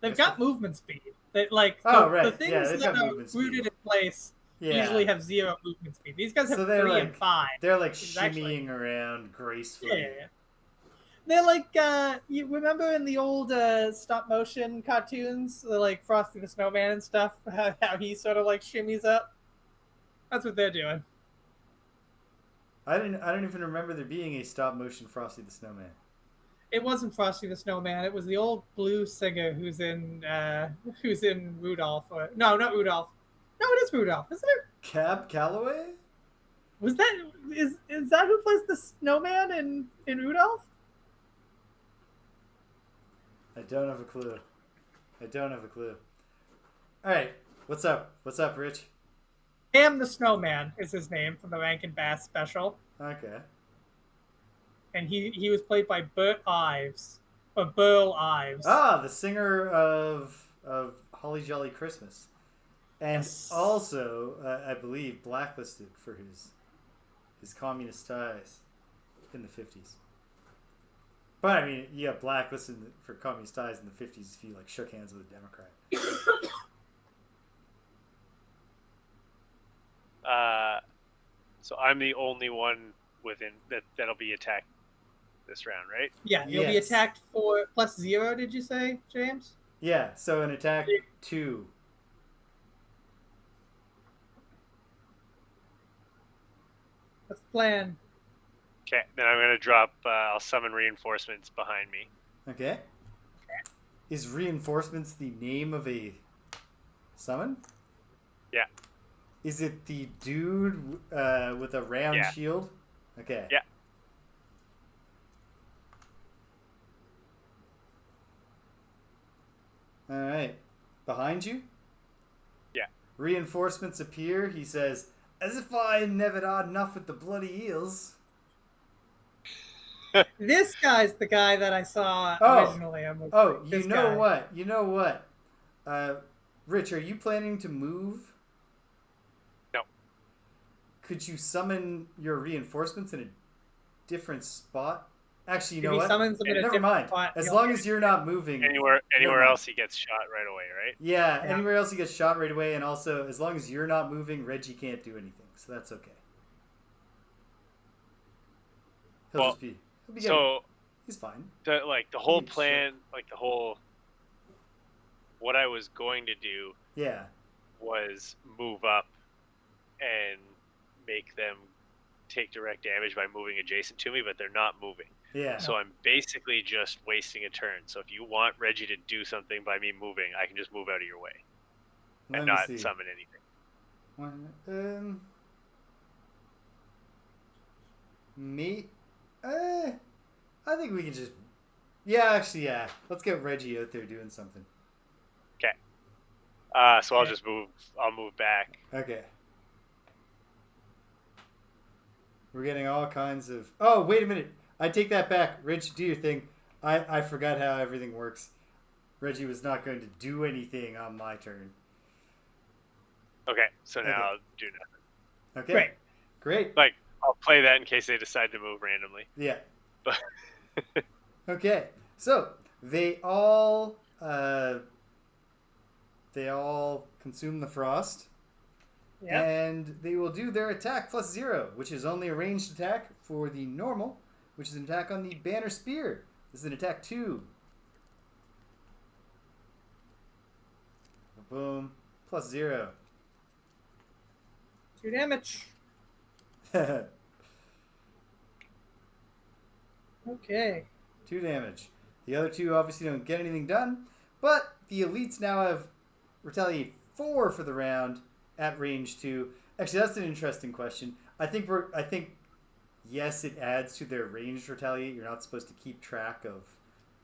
They've Yes, got movement speed. They, like Oh, the right. things Yeah, they've that got are movement speed. rooted in place usually have 0 movement speed. These guys have So they're 3 like- and 5. They're like Exactly. shimmying around gracefully. Yeah. They're like, you remember in the old stop motion cartoons, like Frosty the Snowman and stuff, how he sort of like shimmies up? That's what they're doing. I don't even remember there being a stop motion Frosty the Snowman. It wasn't Frosty the Snowman. It was the old blues singer who's in Rudolph. No, not Rudolph. No, it is Rudolph, isn't it? Cab Calloway? Was that is that who plays the snowman in Rudolph? I don't have a clue. All right, what's up? What's up, Rich? Sam the Snowman is his name from the Rankin Bass special, Okay. and he was played by Burt Ives or Burl Ives. Ah, the singer of Holly Jolly Christmas, and Yes. also I believe blacklisted for his communist ties in the 50s. But I mean, you got blacklisted for communist ties in the 50s if you like shook hands with a Democrat. So I'm the only one within that'll be attacked this round, right? Yeah, you'll be Yes. attacked for plus 0. Did you say, James? Yeah, so an attack 2. What's the plan? Okay, then I'm gonna drop. I'll summon reinforcements behind me. Okay. Is reinforcements the name of a summon? Yeah. Is it the dude with a round Yeah. shield? Okay. Yeah. All right. Behind you? Yeah. Reinforcements appear. He says, "As if I never had enough with the bloody eels." This guy's the guy that I saw Oh. originally. Oh, This you know guy. what? You know what? Rich, are you planning to move? No. Could you summon your reinforcements in a different spot? Actually, you If know he what? summons them in a Never different mind. spot, As he'll long get as you're not moving. Anywhere Never mind. else, he gets shot right away, right? Yeah, Yeah. anywhere else he gets shot right away, and also as long as you're not moving, Reggie can't do anything, so that's okay. He'll Well, just be. He'll be good. So He's fine. the whole Shit. plan, what I was going to do Yeah. was move up and make them take direct damage by moving adjacent to me, but they're not moving. Yeah. So I'm basically just wasting a turn. So if you want Reggie to do something by me moving, I can just move out of your way Let and me not see. summon anything. Me. I think we can just. Yeah, actually, yeah. Let's get Reggie out there doing something. Okay. So I'll Okay. just move. I'll move back. Okay. We're getting all kinds of. Oh, wait a minute. I take that back. Rich, do your thing. I forgot how everything works. Reggie was not going to do anything on my turn. Okay. So now Okay. I'll do nothing. Okay. Great. Great. Like, I'll play that in case they decide to move randomly. Yeah. But Okay. So they all consume the frost, Yep. and they will do their attack plus 0, which is only a ranged attack for the normal, which is an attack on the banner spear. This is an attack 2. Boom. Plus 0. 2 damage. 2 Okay. damage. The other two obviously don't get anything done, but the elites now have retaliate 4 for the round at range 2. Actually, that's an interesting question. I think yes, it adds to their ranged retaliate. You're not supposed to keep track of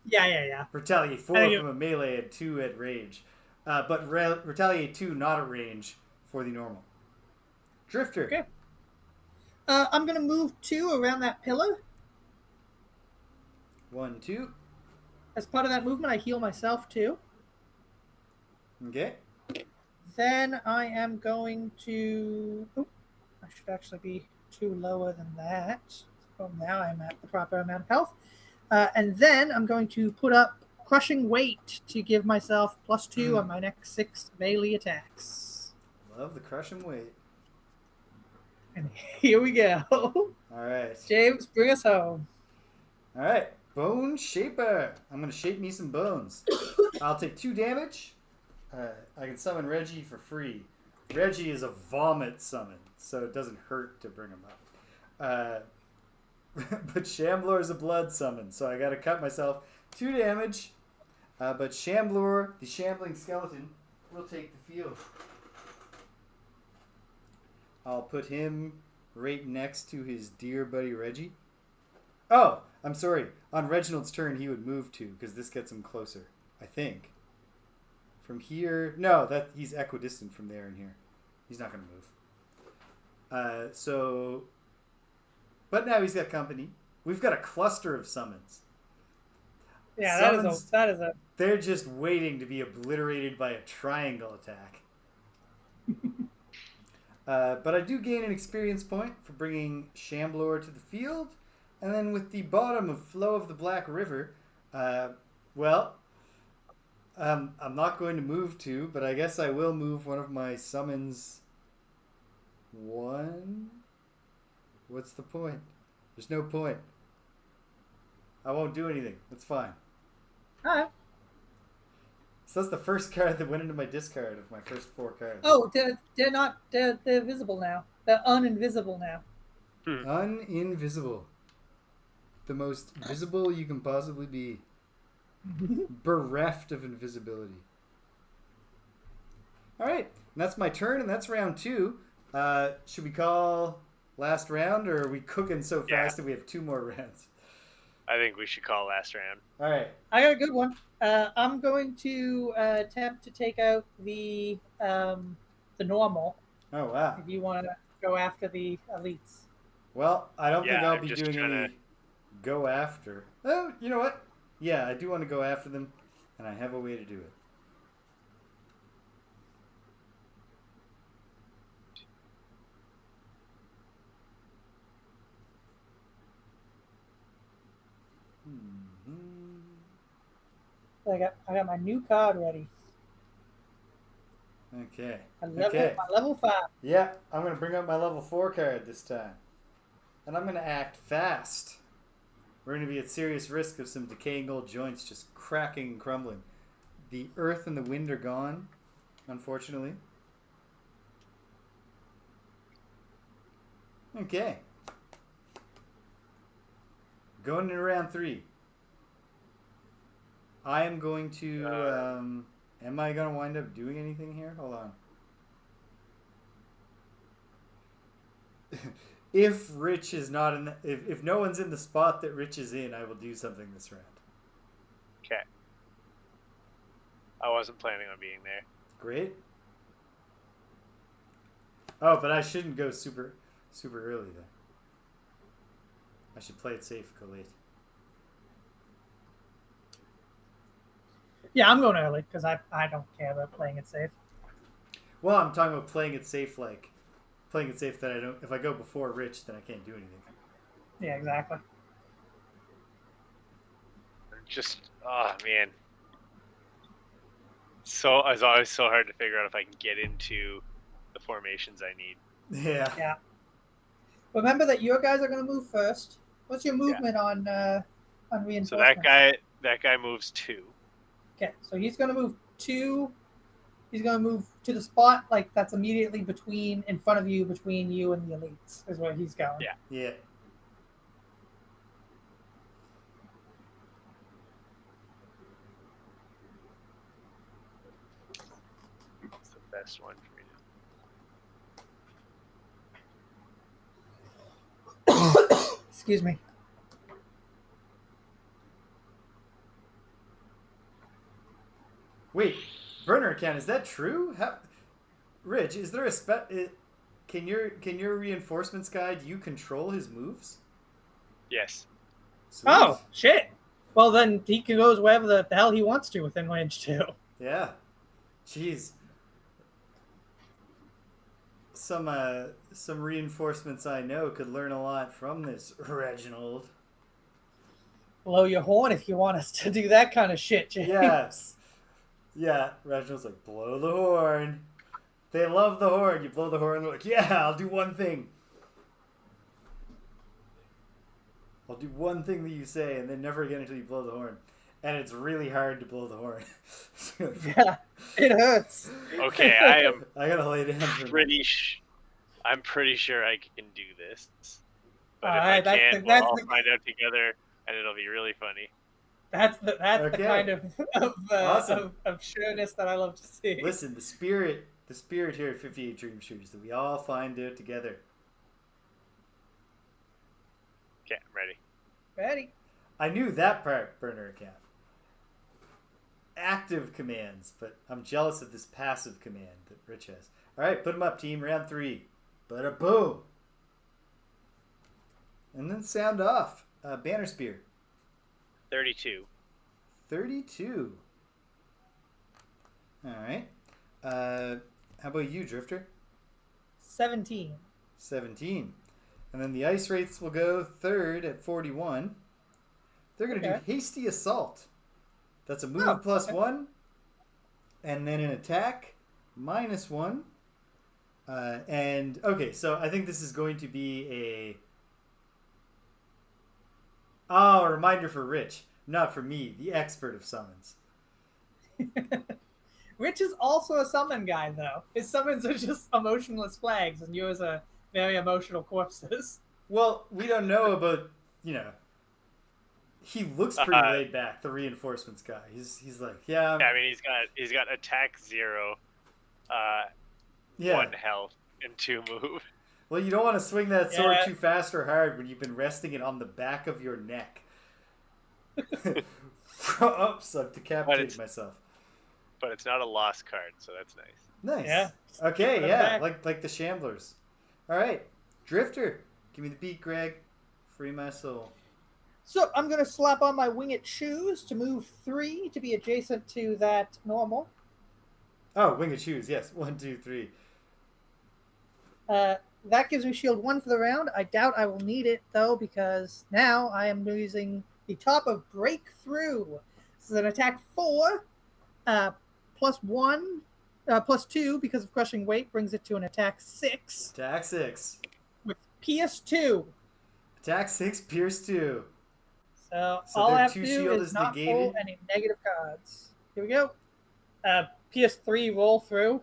Yeah. retaliate 4 from a melee and 2 at range. But retaliate 2 not at range for the normal. Drifter. Okay. I'm going to move 2 around that pillar. 1, 2. As part of that movement, I heal myself too. Okay. Then I am going to... Oh, I should actually be 2 lower than that. So now I'm at the proper amount of health. And then I'm going to put up Crushing Weight to give myself plus 2 on my next 6 melee attacks. Love the crushing weight. And here we go. All right. James, bring us home. All right. Bone Shaper. I'm going to shape me some bones. I'll take 2 damage. I can summon Reggie for free. Reggie is a vomit summon, so it doesn't hurt to bring him up. But Shamblor is a blood summon, so I got to cut myself 2 damage. But Shamblor, the shambling skeleton, will take the field. I'll put him right next to his dear buddy Reggie. Oh, I'm sorry. On Reginald's turn, he would move to, because this gets him closer, I think. From here... No, he's equidistant from there and here. He's not going to move. But now he's got company. We've got a cluster of summons. Yeah, Summons, that is a... They're just waiting to be obliterated by a triangle attack. But I do gain an experience point for bringing Shamblor to the field. And then with the bottom of Flow of the Black River, I'm not going to move 2, but I guess I will move one of my summons 1. What's the point? There's no point. I won't do anything. That's fine. Alright. So that's the first card that went into my discard of my first 4 cards. Oh, they're visible now. They're uninvisible now. Uninvisible. The most visible you can possibly be. Bereft of invisibility. Alright, and that's my turn, and that's round 2. Should we call last round, or are we cooking so fast that we have 2 more rounds? I think we should call last round. Alright. I got a good one. I'm going to attempt to take out the normal. Oh, wow. If you want to go after the elites. Well, I don't think I'll I'm be just doing trying any go after. Oh, you know what? Yeah, I do want to go after them, and I have a way to do it. I got my new card ready. Okay. My level 5. Yeah, I'm going to bring up my level 4 card this time. And I'm going to act fast. We're going to be at serious risk of some decaying old joints just cracking and crumbling. The earth and the wind are gone, unfortunately. Okay. Going into round 3. I am going to... am I going to wind up doing anything here? Hold on. If Rich is not in... If no one's in the spot that Rich is in, I will do something this round. Okay. I wasn't planning on being there. Great. Oh, but I shouldn't go super early then. I should play it safe, go late. Yeah, I'm going early because I don't care about playing it safe. Well, I'm talking about playing it safe, like playing it safe that I don't. If I go before Rich, then I can't do anything. Yeah, exactly. Just, oh man. So it's always so hard to figure out if I can get into the formations I need. Yeah. Yeah. Remember that your guys are going to move first. What's your movement on So reinforcements? that guy moves 2. Okay, so he's going to move 2. He's going to move to the spot like that's immediately in front of you, between you and the elites, is where he's going. Yeah. Yeah. It's the best one for me to. Excuse me. Wait, burner account, is that true? Rich, is there a can your reinforcements guy, do you control his moves? Yes. Sweet. Oh, shit. Well, then he can go wherever the hell he wants to within range 2. Yeah. Jeez. Some reinforcements I know could learn a lot from this Reginald. Blow your horn if you want us to do that kind of shit, James. Yes. Yeah, Reginald's like, blow the horn. They love the horn. You blow the horn, they're like, yeah, I'll do one thing. I'll do one thing that you say, and then never again until you blow the horn. And it's really hard to blow the horn. Yeah, it hurts. Okay, I gotta lay down. I'm pretty sure I can do this. But if Alright, I can't, we'll all find out together, and it'll be really funny. That's the kind Awesome. of sureness that I love to see. Listen, the spirit here at 58 Dream Shooters, that we all find out together. Okay, I'm ready. Ready? I knew that part, burner account. Active commands, but I'm jealous of this passive command that Rich has. All right, put them up, team. Round 3. Bada boom. And then sound off. Banner spear. 32. 32. All right. How about you, Drifter? 17. 17. And then the Ice Wraiths will go third at 41. They're going to do Hasty Assault. That's a move +1. And then an attack -1. So I think this is going to be a reminder for Rich, not for me, the expert of summons. Rich is also a summon guy, though. His summons are just emotionless flags, and yours are very emotional corpses. Well, we don't know about, he looks pretty laid back, the reinforcements guy. He's like, yeah. Yeah, I mean, he's got attack 0, 1 health, and 2 move. Well, you don't want to swing that sword too fast or hard when you've been resting it on the back of your neck. Oops, I've decapitated myself. But it's not a lost card, so that's nice. Nice. Yeah. Okay, yeah, like the Shamblers. All right, Drifter, give me the beat, Greg. Free my soul. So I'm going to slap on my winged shoes to move 3 to be adjacent to that normal. Oh, winged shoes, yes. 1, 2, 3. That gives me shield 1 for the round. I doubt I will need it, though, because now I am using the top of Breakthrough. This is an attack 4. +1, +2 because of crushing weight brings it to an attack 6. Attack 6. With Pierce 2. Attack 6, Pierce 2. So all I have to do is not pull any negative cards. Here we go. Pierce 3, roll through.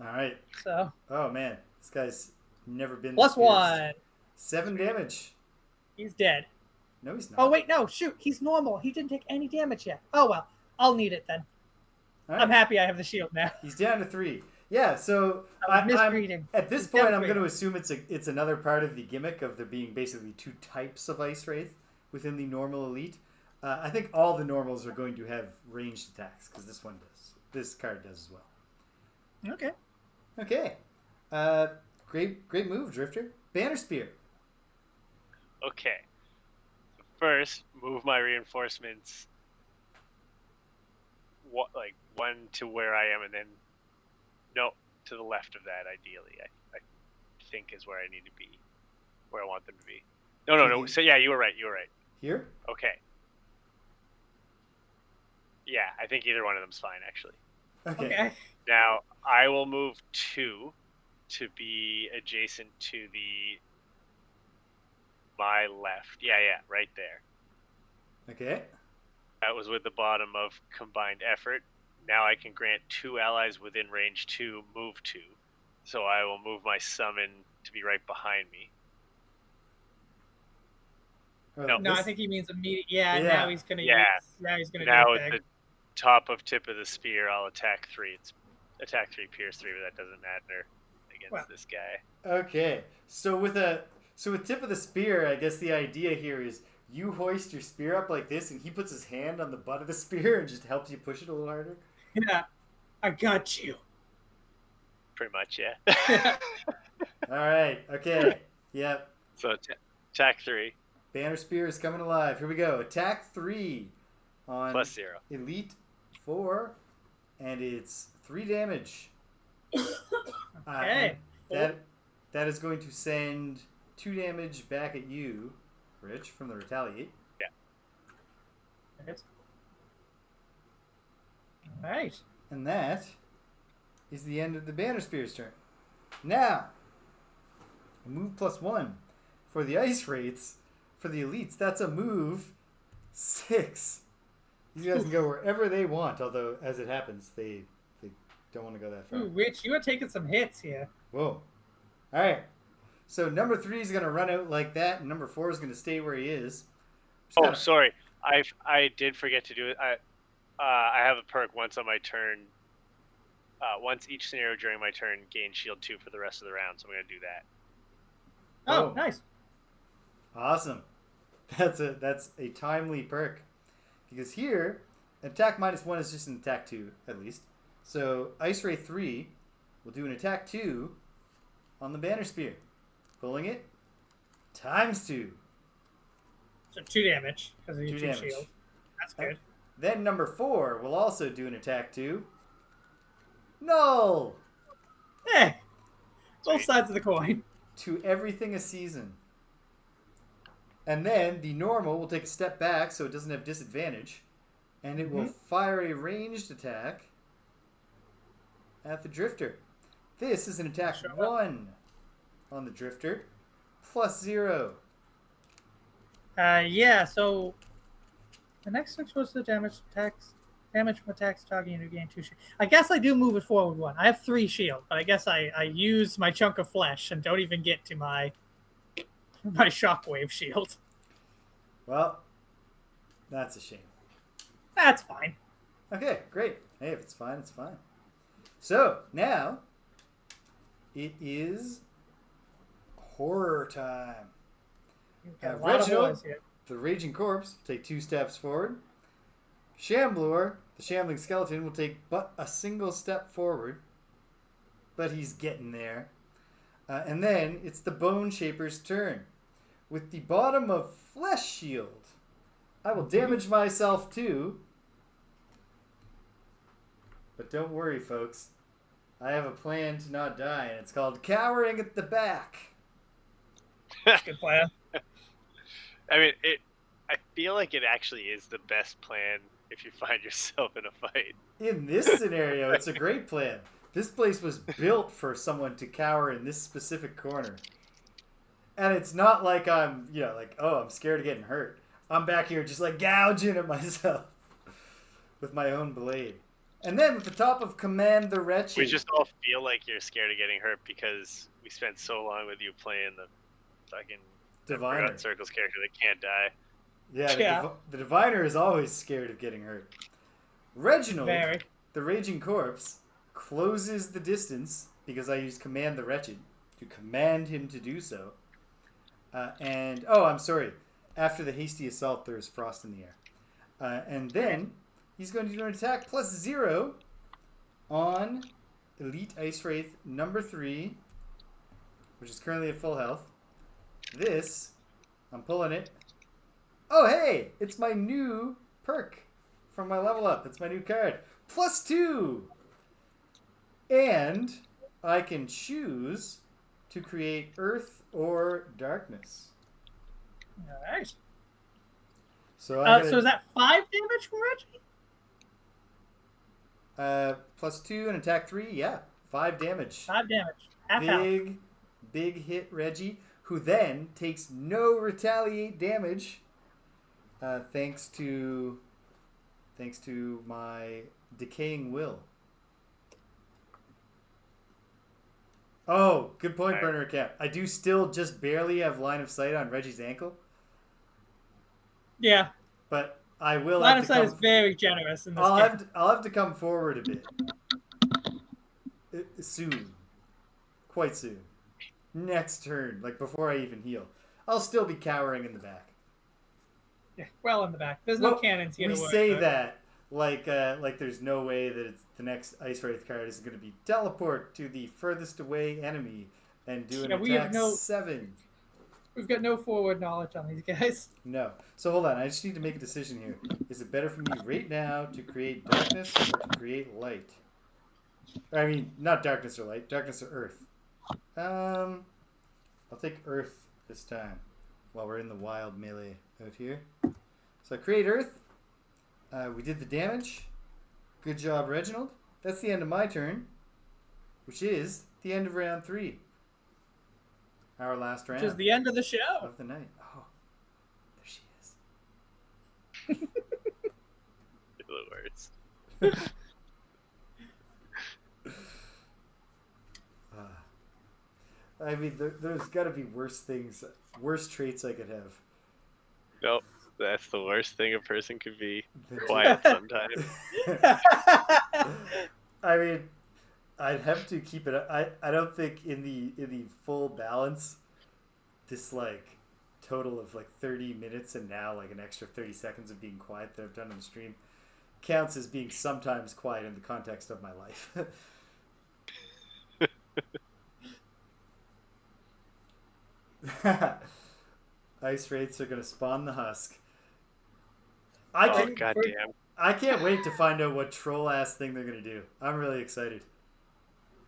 All right. So. Oh man, this guy's never been. +1. 7 damage. He's dead. No, he's not. Oh wait, no, shoot, he's normal. He didn't take any damage yet. Oh well, I'll need it then. Right. I'm happy I have the shield now. He's down to 3. Yeah, so I'm misreading. At this point, I'm going to assume it's another part of the gimmick of there being basically 2 types of Ice Wraith within the normal elite. I think all the normals are going to have ranged attacks because this one does. This card does as well. Okay. Okay. Great move, Drifter. Banner Spear. Okay. First, move my reinforcements. Like 1 to where I am, and then to the left of that. Ideally, I think is where I need to be, where I want them to be. No. So yeah, you were right. Here? Okay. Yeah, I think either one of them's fine, actually. Okay. Now, I will move 2 to be adjacent to my left. Yeah, right there. Okay. That was with the bottom of combined effort. Now I can grant 2 allies within range 2 move 2. So I will move my summon to be right behind me. Oh, No, I think he means immediate. Yeah, Yeah. now he's gonna. Yeah. Now he's gonna Now do a at thing. the top of tip of the spear, I'll attack 3. It's attack 3, pierce 3, but that doesn't matter against this guy. Okay. So with tip of the spear, I guess the idea here is you hoist your spear up like this, and he puts his hand on the butt of the spear and just helps you push it a little harder. Yeah, I got you. Pretty much, yeah. All right. Okay. Yep. So attack 3. Banner spear is coming alive. Here we go. Attack 3 on +0. Elite 4, and it's 3 damage. Okay. That is going to send 2 damage back at you, Rich, from the retaliate. Yeah. All right. And that is the end of the Banner Spear's turn. Now, move +1 for the Ice Wraiths. For the Elites, that's a move 6. These guys can go wherever they want, although, as it happens, they don't want to go that far. Ooh, Rich, you are taking some hits here. Whoa. All right. So number 3 is going to run out like that, and number 4 is going to stay where he is. Sorry. I did forget to do it. I have a perk once on my turn. Once each scenario during my turn, gain shield 2 for the rest of the round. So I'm going to do that. Oh, nice. Awesome. That's a timely perk. Because here, attack -1 is just an attack 2, at least. So Ice Ray 3 will do an attack 2 on the Banner Spear. Pulling it, ×2. So 2 damage because of your 2 damage. shield. That's good. Then number 4 will also do an attack 2. Null! Eh, both Sweet. sides of the coin. To everything a season. And then the normal will take a step back so it doesn't have disadvantage. And it will fire a ranged attack at the Drifter. This is an attack 1 on the Drifter. +0. Yeah, so the next 6 was the damage attacks. Damage from attacks targeting you gain 2 shield. I guess I do move it forward 1. I have 3 shield, but I guess I use my chunk of flesh and don't even get to my shockwave shield. Well, that's a shame. That's fine. Okay, great. Hey, if it's fine, it's fine. So, now, it is horror time. You've got a lot of Reginald, horrors here. the Raging Corpse, will take 2 steps forward. Shamblor, the Shambling Skeleton, will take but a single step forward. But he's getting there. And then it's the Bone Shaper's turn. With the bottom of Flesh Shield, I will damage myself too. But don't worry, folks. I have a plan to not die, and it's called Cowering at the Back. Good plan. I mean, I feel like it actually is the best plan if you find yourself in a fight. In this scenario, it's a great plan. This place was built for someone to cower in this specific corner. And it's not like I'm, I'm scared of getting hurt. I'm back here just like gouging at myself with my own blade. And then with the top of Command the Wretched. We just all feel like you're scared of getting hurt because we spent so long with you playing the fucking Diviner. Circle's character that can't die. Yeah, the Diviner is always scared of getting hurt. Reginald, the Raging Corpse, closes the distance because I used Command the Wretched to command him to do so. I'm sorry. After the hasty assault, there is frost in the air. And then he's going to do an attack +0 on Elite Ice Wraith number 3, which is currently at full health. This, I'm pulling it. Oh, hey! It's my new perk from my level up. It's my new card. +2! And I can choose to create earth or darkness. All right. So So is that 5 damage from Reggie? +2 and attack 3. Yeah, 5 damage. 5 damage. Half health. Big hit Reggie, who then takes no retaliate damage, thanks to my decaying will. Oh, good point, Burner Cat. I do still just barely have line of sight on Reggie's ankle. Yeah. But I will line have of to sight come... is very generous in this I'll game. I'll have to come forward a bit. Soon. Quite soon. Next turn, like before I even heal. I'll still be cowering in the back. Yeah, well in the back. There's no cannons here. We say that like there's no way that it's the next Ice Wraith card is going to be teleport to the furthest away enemy and do an attack 7. We've got no forward knowledge on these guys. No. So hold on. I just need to make a decision here. Is it better for me right now to create darkness or to create light? I mean, not darkness or light. Darkness or earth. I'll take earth this time while we're in the wild melee out here. So I create earth. We did the damage. Good job, Reginald. That's the end of my turn, which is the end of round 3. Our last round. Which is the end of the show. Of the night. Oh, there she is. You're the worst. I mean, there's got to be worse things, worse traits I could have. Nope. That's the worst thing a person could be. Quiet sometimes. I mean, I'd have to keep it. I don't think in the full balance, this like total of like 30 minutes and now like an extra 30 seconds of being quiet that I've done on the stream counts as being sometimes quiet in the context of my life. Ice Wraiths are gonna spawn the husk. Goddamn. I can't wait to find out what troll ass thing they're gonna do. I'm really excited.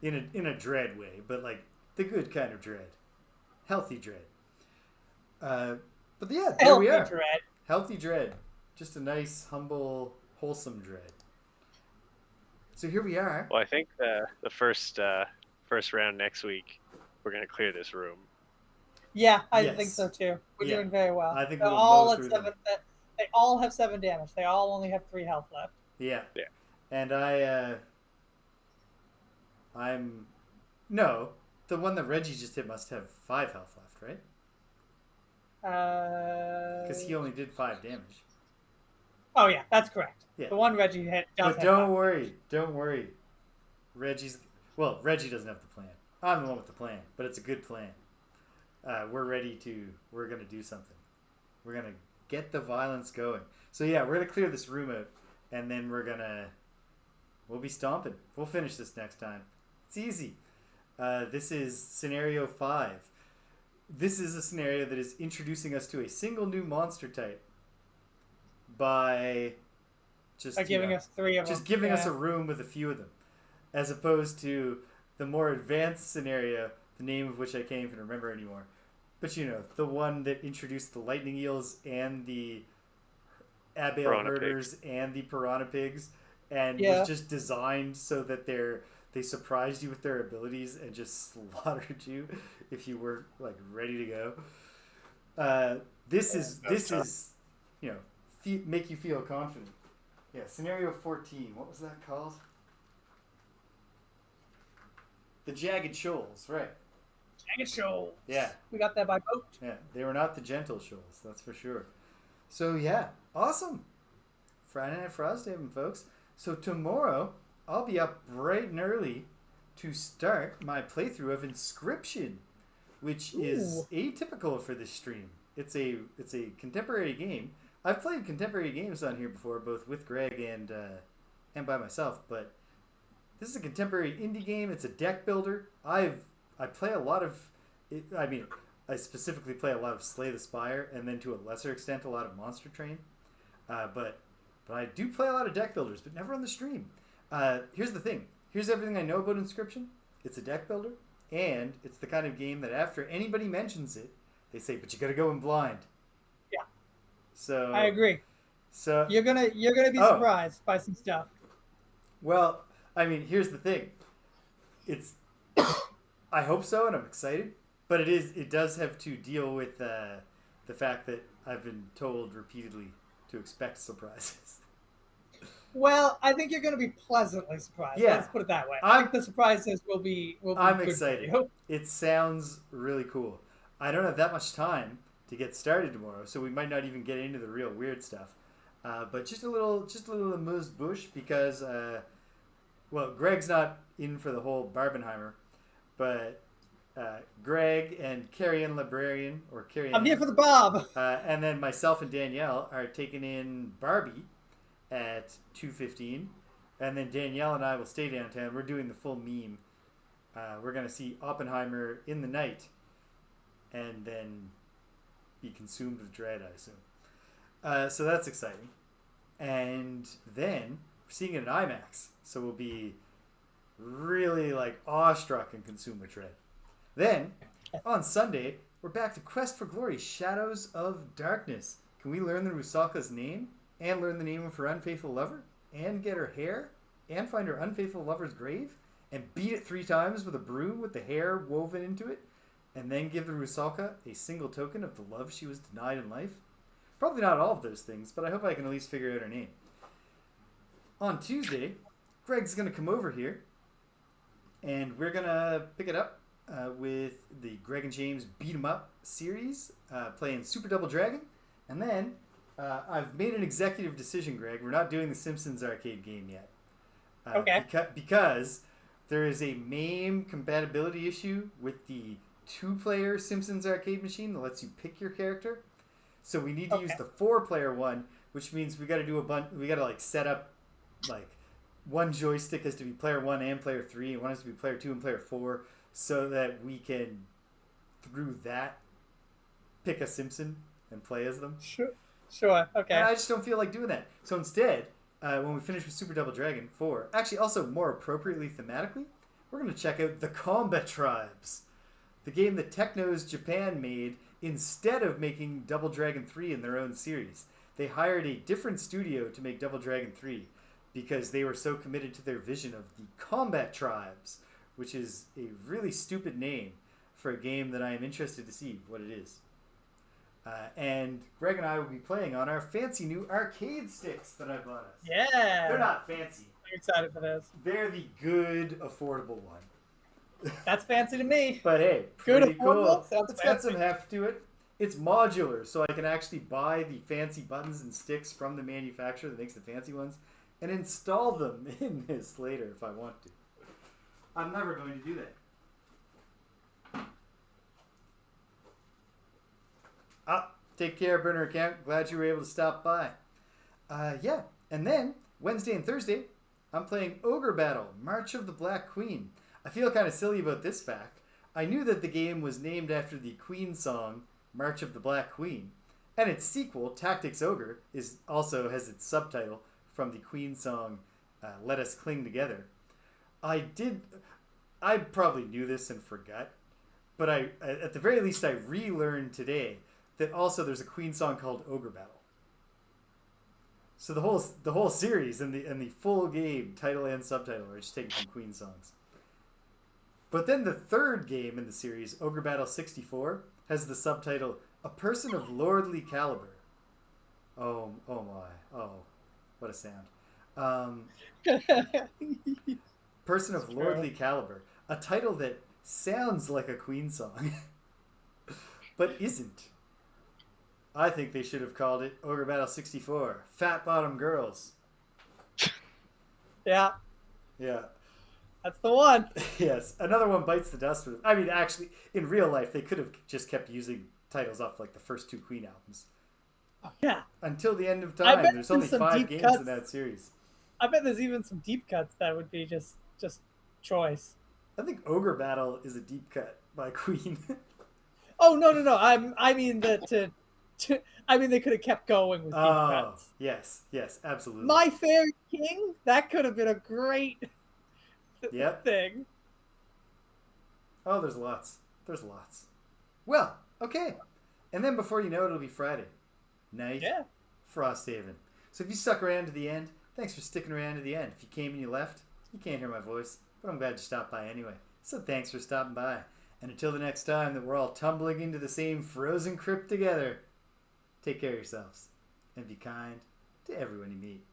In a dread way, but like the good kind of dread, healthy dread. But yeah, there we are. Dread. Healthy dread, just a nice, humble, wholesome dread. So here we are. Well, I think the first round next week, we're gonna clear this room. Yeah, I think so too. We're doing very well. I think they're we'll all blow at through 7. They all have 7 damage. They all only have 3 health left. Yeah. Yeah. And I'm no, the one that Reggie just hit must have 5 health left, right? Because he only did 5 damage. Oh yeah, that's correct. Yeah. The one Reggie hit does. But don't worry. Reggie doesn't have the plan. I'm the one with the plan, but it's a good plan. We're gonna do something. We're gonna get the violence going. So yeah, we're gonna clear this room out, and then we'll be stomping. We'll finish this next time. It's easy. This is scenario 5. This is a scenario that is introducing us to a single new monster type by giving us 3 of them. Just giving us a room with a few of them, as opposed to the more advanced scenario, the name of which I can't even remember anymore. But you know, the one that introduced the lightning eels and the abbey herders and the piranha pigs, and was just designed so that they surprised you with their abilities and just slaughtered you if you were like ready to go. This is you know, make you feel confident. Yeah, scenario 14. What was that called? The Jagged Shoals, right? Jagged Shoals. Yeah. We got that by boat. Yeah, they were not the gentle shoals, that's for sure. So yeah, awesome. Friday Night Frosthaven, folks. So tomorrow, I'll be up bright and early to start my playthrough of Inscription, which is atypical for this stream. It's a contemporary game. I've played contemporary games on here before, both with Greg and by myself, but this is a contemporary indie game. It's a deck builder. I play a lot of... I specifically play a lot of Slay the Spire, and then to a lesser extent a lot of Monster Train. But I do play a lot of deck builders, but never on the stream. Here's the thing. Here's everything I know about Inscription. It's a deck builder. And it's the kind of game that after anybody mentions it, they say, "But you got to go in blind." Yeah, So I agree. So You're gonna be oh surprised by some stuff. well, I mean, here's the thing. It's I hope so, and I'm excited. But it does have to deal with the fact that I've been told repeatedly to expect surprises. Well, I think you're going to be pleasantly surprised. Yeah, Let's put it that way. I I'm think the surprises will be I'm good excited. for you. It sounds really cool. I don't have that much time to get started tomorrow, so we might not even get into the real weird stuff. But just a little amuse bouche because well, Greg's not in for the whole Barbenheimer, but Greg and Carrie Ann Librarian or Carrie Ann, I'm here for the Bob. and then myself and Danielle are taking in Barbie at 2:15, and then Danielle and I will stay downtown. We're doing the full meme. We're gonna see Oppenheimer in the night, and then be consumed with dread, I assume. So that's exciting. And then we're seeing it in IMAX, so we'll be really like awestruck and consumed with dread. Then on Sunday, we're back to Quest for Glory: Shadows of Darkness. Can we learn the Rusalka's name and learn the name of her unfaithful lover and get her hair and find her unfaithful lover's grave and beat it 3 times with a broom with the hair woven into it and then give the Rusalka a single token of the love she was denied in life? Probably not all of those things, but I hope I can at least figure out her name. On Tuesday, Greg's going to come over here and we're going to pick it up with the Greg and James Beat 'em Up series, playing Super Double Dragon. And then I've made an executive decision, Greg. We're not doing the Simpsons arcade game yet. Okay. Because there is a MAME compatibility issue with the 2-player Simpsons arcade machine that lets you pick your character. So we need to use the 4-player one, which means we got to do a bunch. We got to like set up like one joystick has to be player 1 and player 3, and one has to be player 2 and player 4, so that we can through that pick a Simpson and play as them. Sure. Okay. And I just don't feel like doing that. So instead, when we finish with Super Double Dragon 4, actually also more appropriately thematically, we're going to check out the Combat Tribes, the game that Technos Japan made instead of making Double Dragon 3 in their own series. They hired a different studio to make Double Dragon 3 because they were so committed to their vision of the Combat Tribes, which is a really stupid name for a game that I am interested to see what it is. And Greg and I will be playing on our fancy new arcade sticks that I bought us. Yeah. They're not fancy. I'm excited for this. They're the good, affordable one. That's fancy to me. But hey, Good, pretty affordable. cool. Sounds It's got fancy. some heft to it. It's modular, so I can actually buy the fancy buttons and sticks from the manufacturer that makes the fancy ones and install them in this later if I want to. I'm never going to do that. Take care, burner account. Glad you were able to stop by. Yeah, and then Wednesday and Thursday, I'm playing Ogre Battle: March of the Black Queen. I feel kind of silly about this fact. I knew that the game was named after the Queen song March of the Black Queen, and its sequel, Tactics Ogre, also has its subtitle from the Queen song Let Us Cling Together. I probably knew this and forgot, but at the very least I relearned today that also there's a Queen song called Ogre Battle. So the whole series and the full game, title and subtitle, are just taken from Queen songs. But then the third game in the series, Ogre Battle 64, has the subtitle A Person of Lordly Caliber. Oh my. Oh, what a sound. Person of Lordly Caliber. A title that sounds like a Queen song, but isn't. I think they should have called it Ogre Battle 64. Fat Bottom Girls. Yeah. Yeah. That's the one. Yes. Another one bites the dust. I mean, actually, in real life, they could have just kept using titles off like the first 2 Queen albums. Yeah. Until the end of time. There's only 5 games in that series. I bet there's even some deep cuts that would be just choice. I think Ogre Battle is a deep cut by Queen. Oh no! I mean that. I mean, they could have kept going with deep cuts. Yes, absolutely. My Fair King, that could have been a great Yep. thing. Oh, there's lots. There's lots. Well, okay. And then before you know it, it'll be Friday night. Yeah. Frosthaven. So if you stuck around to the end, thanks for sticking around to the end. If you came and you left, you can't hear my voice, but I'm glad you stopped by anyway. So thanks for stopping by. And until the next time that we're all tumbling into the same Frozen Crypt together, take care of yourselves and be kind to everyone you meet.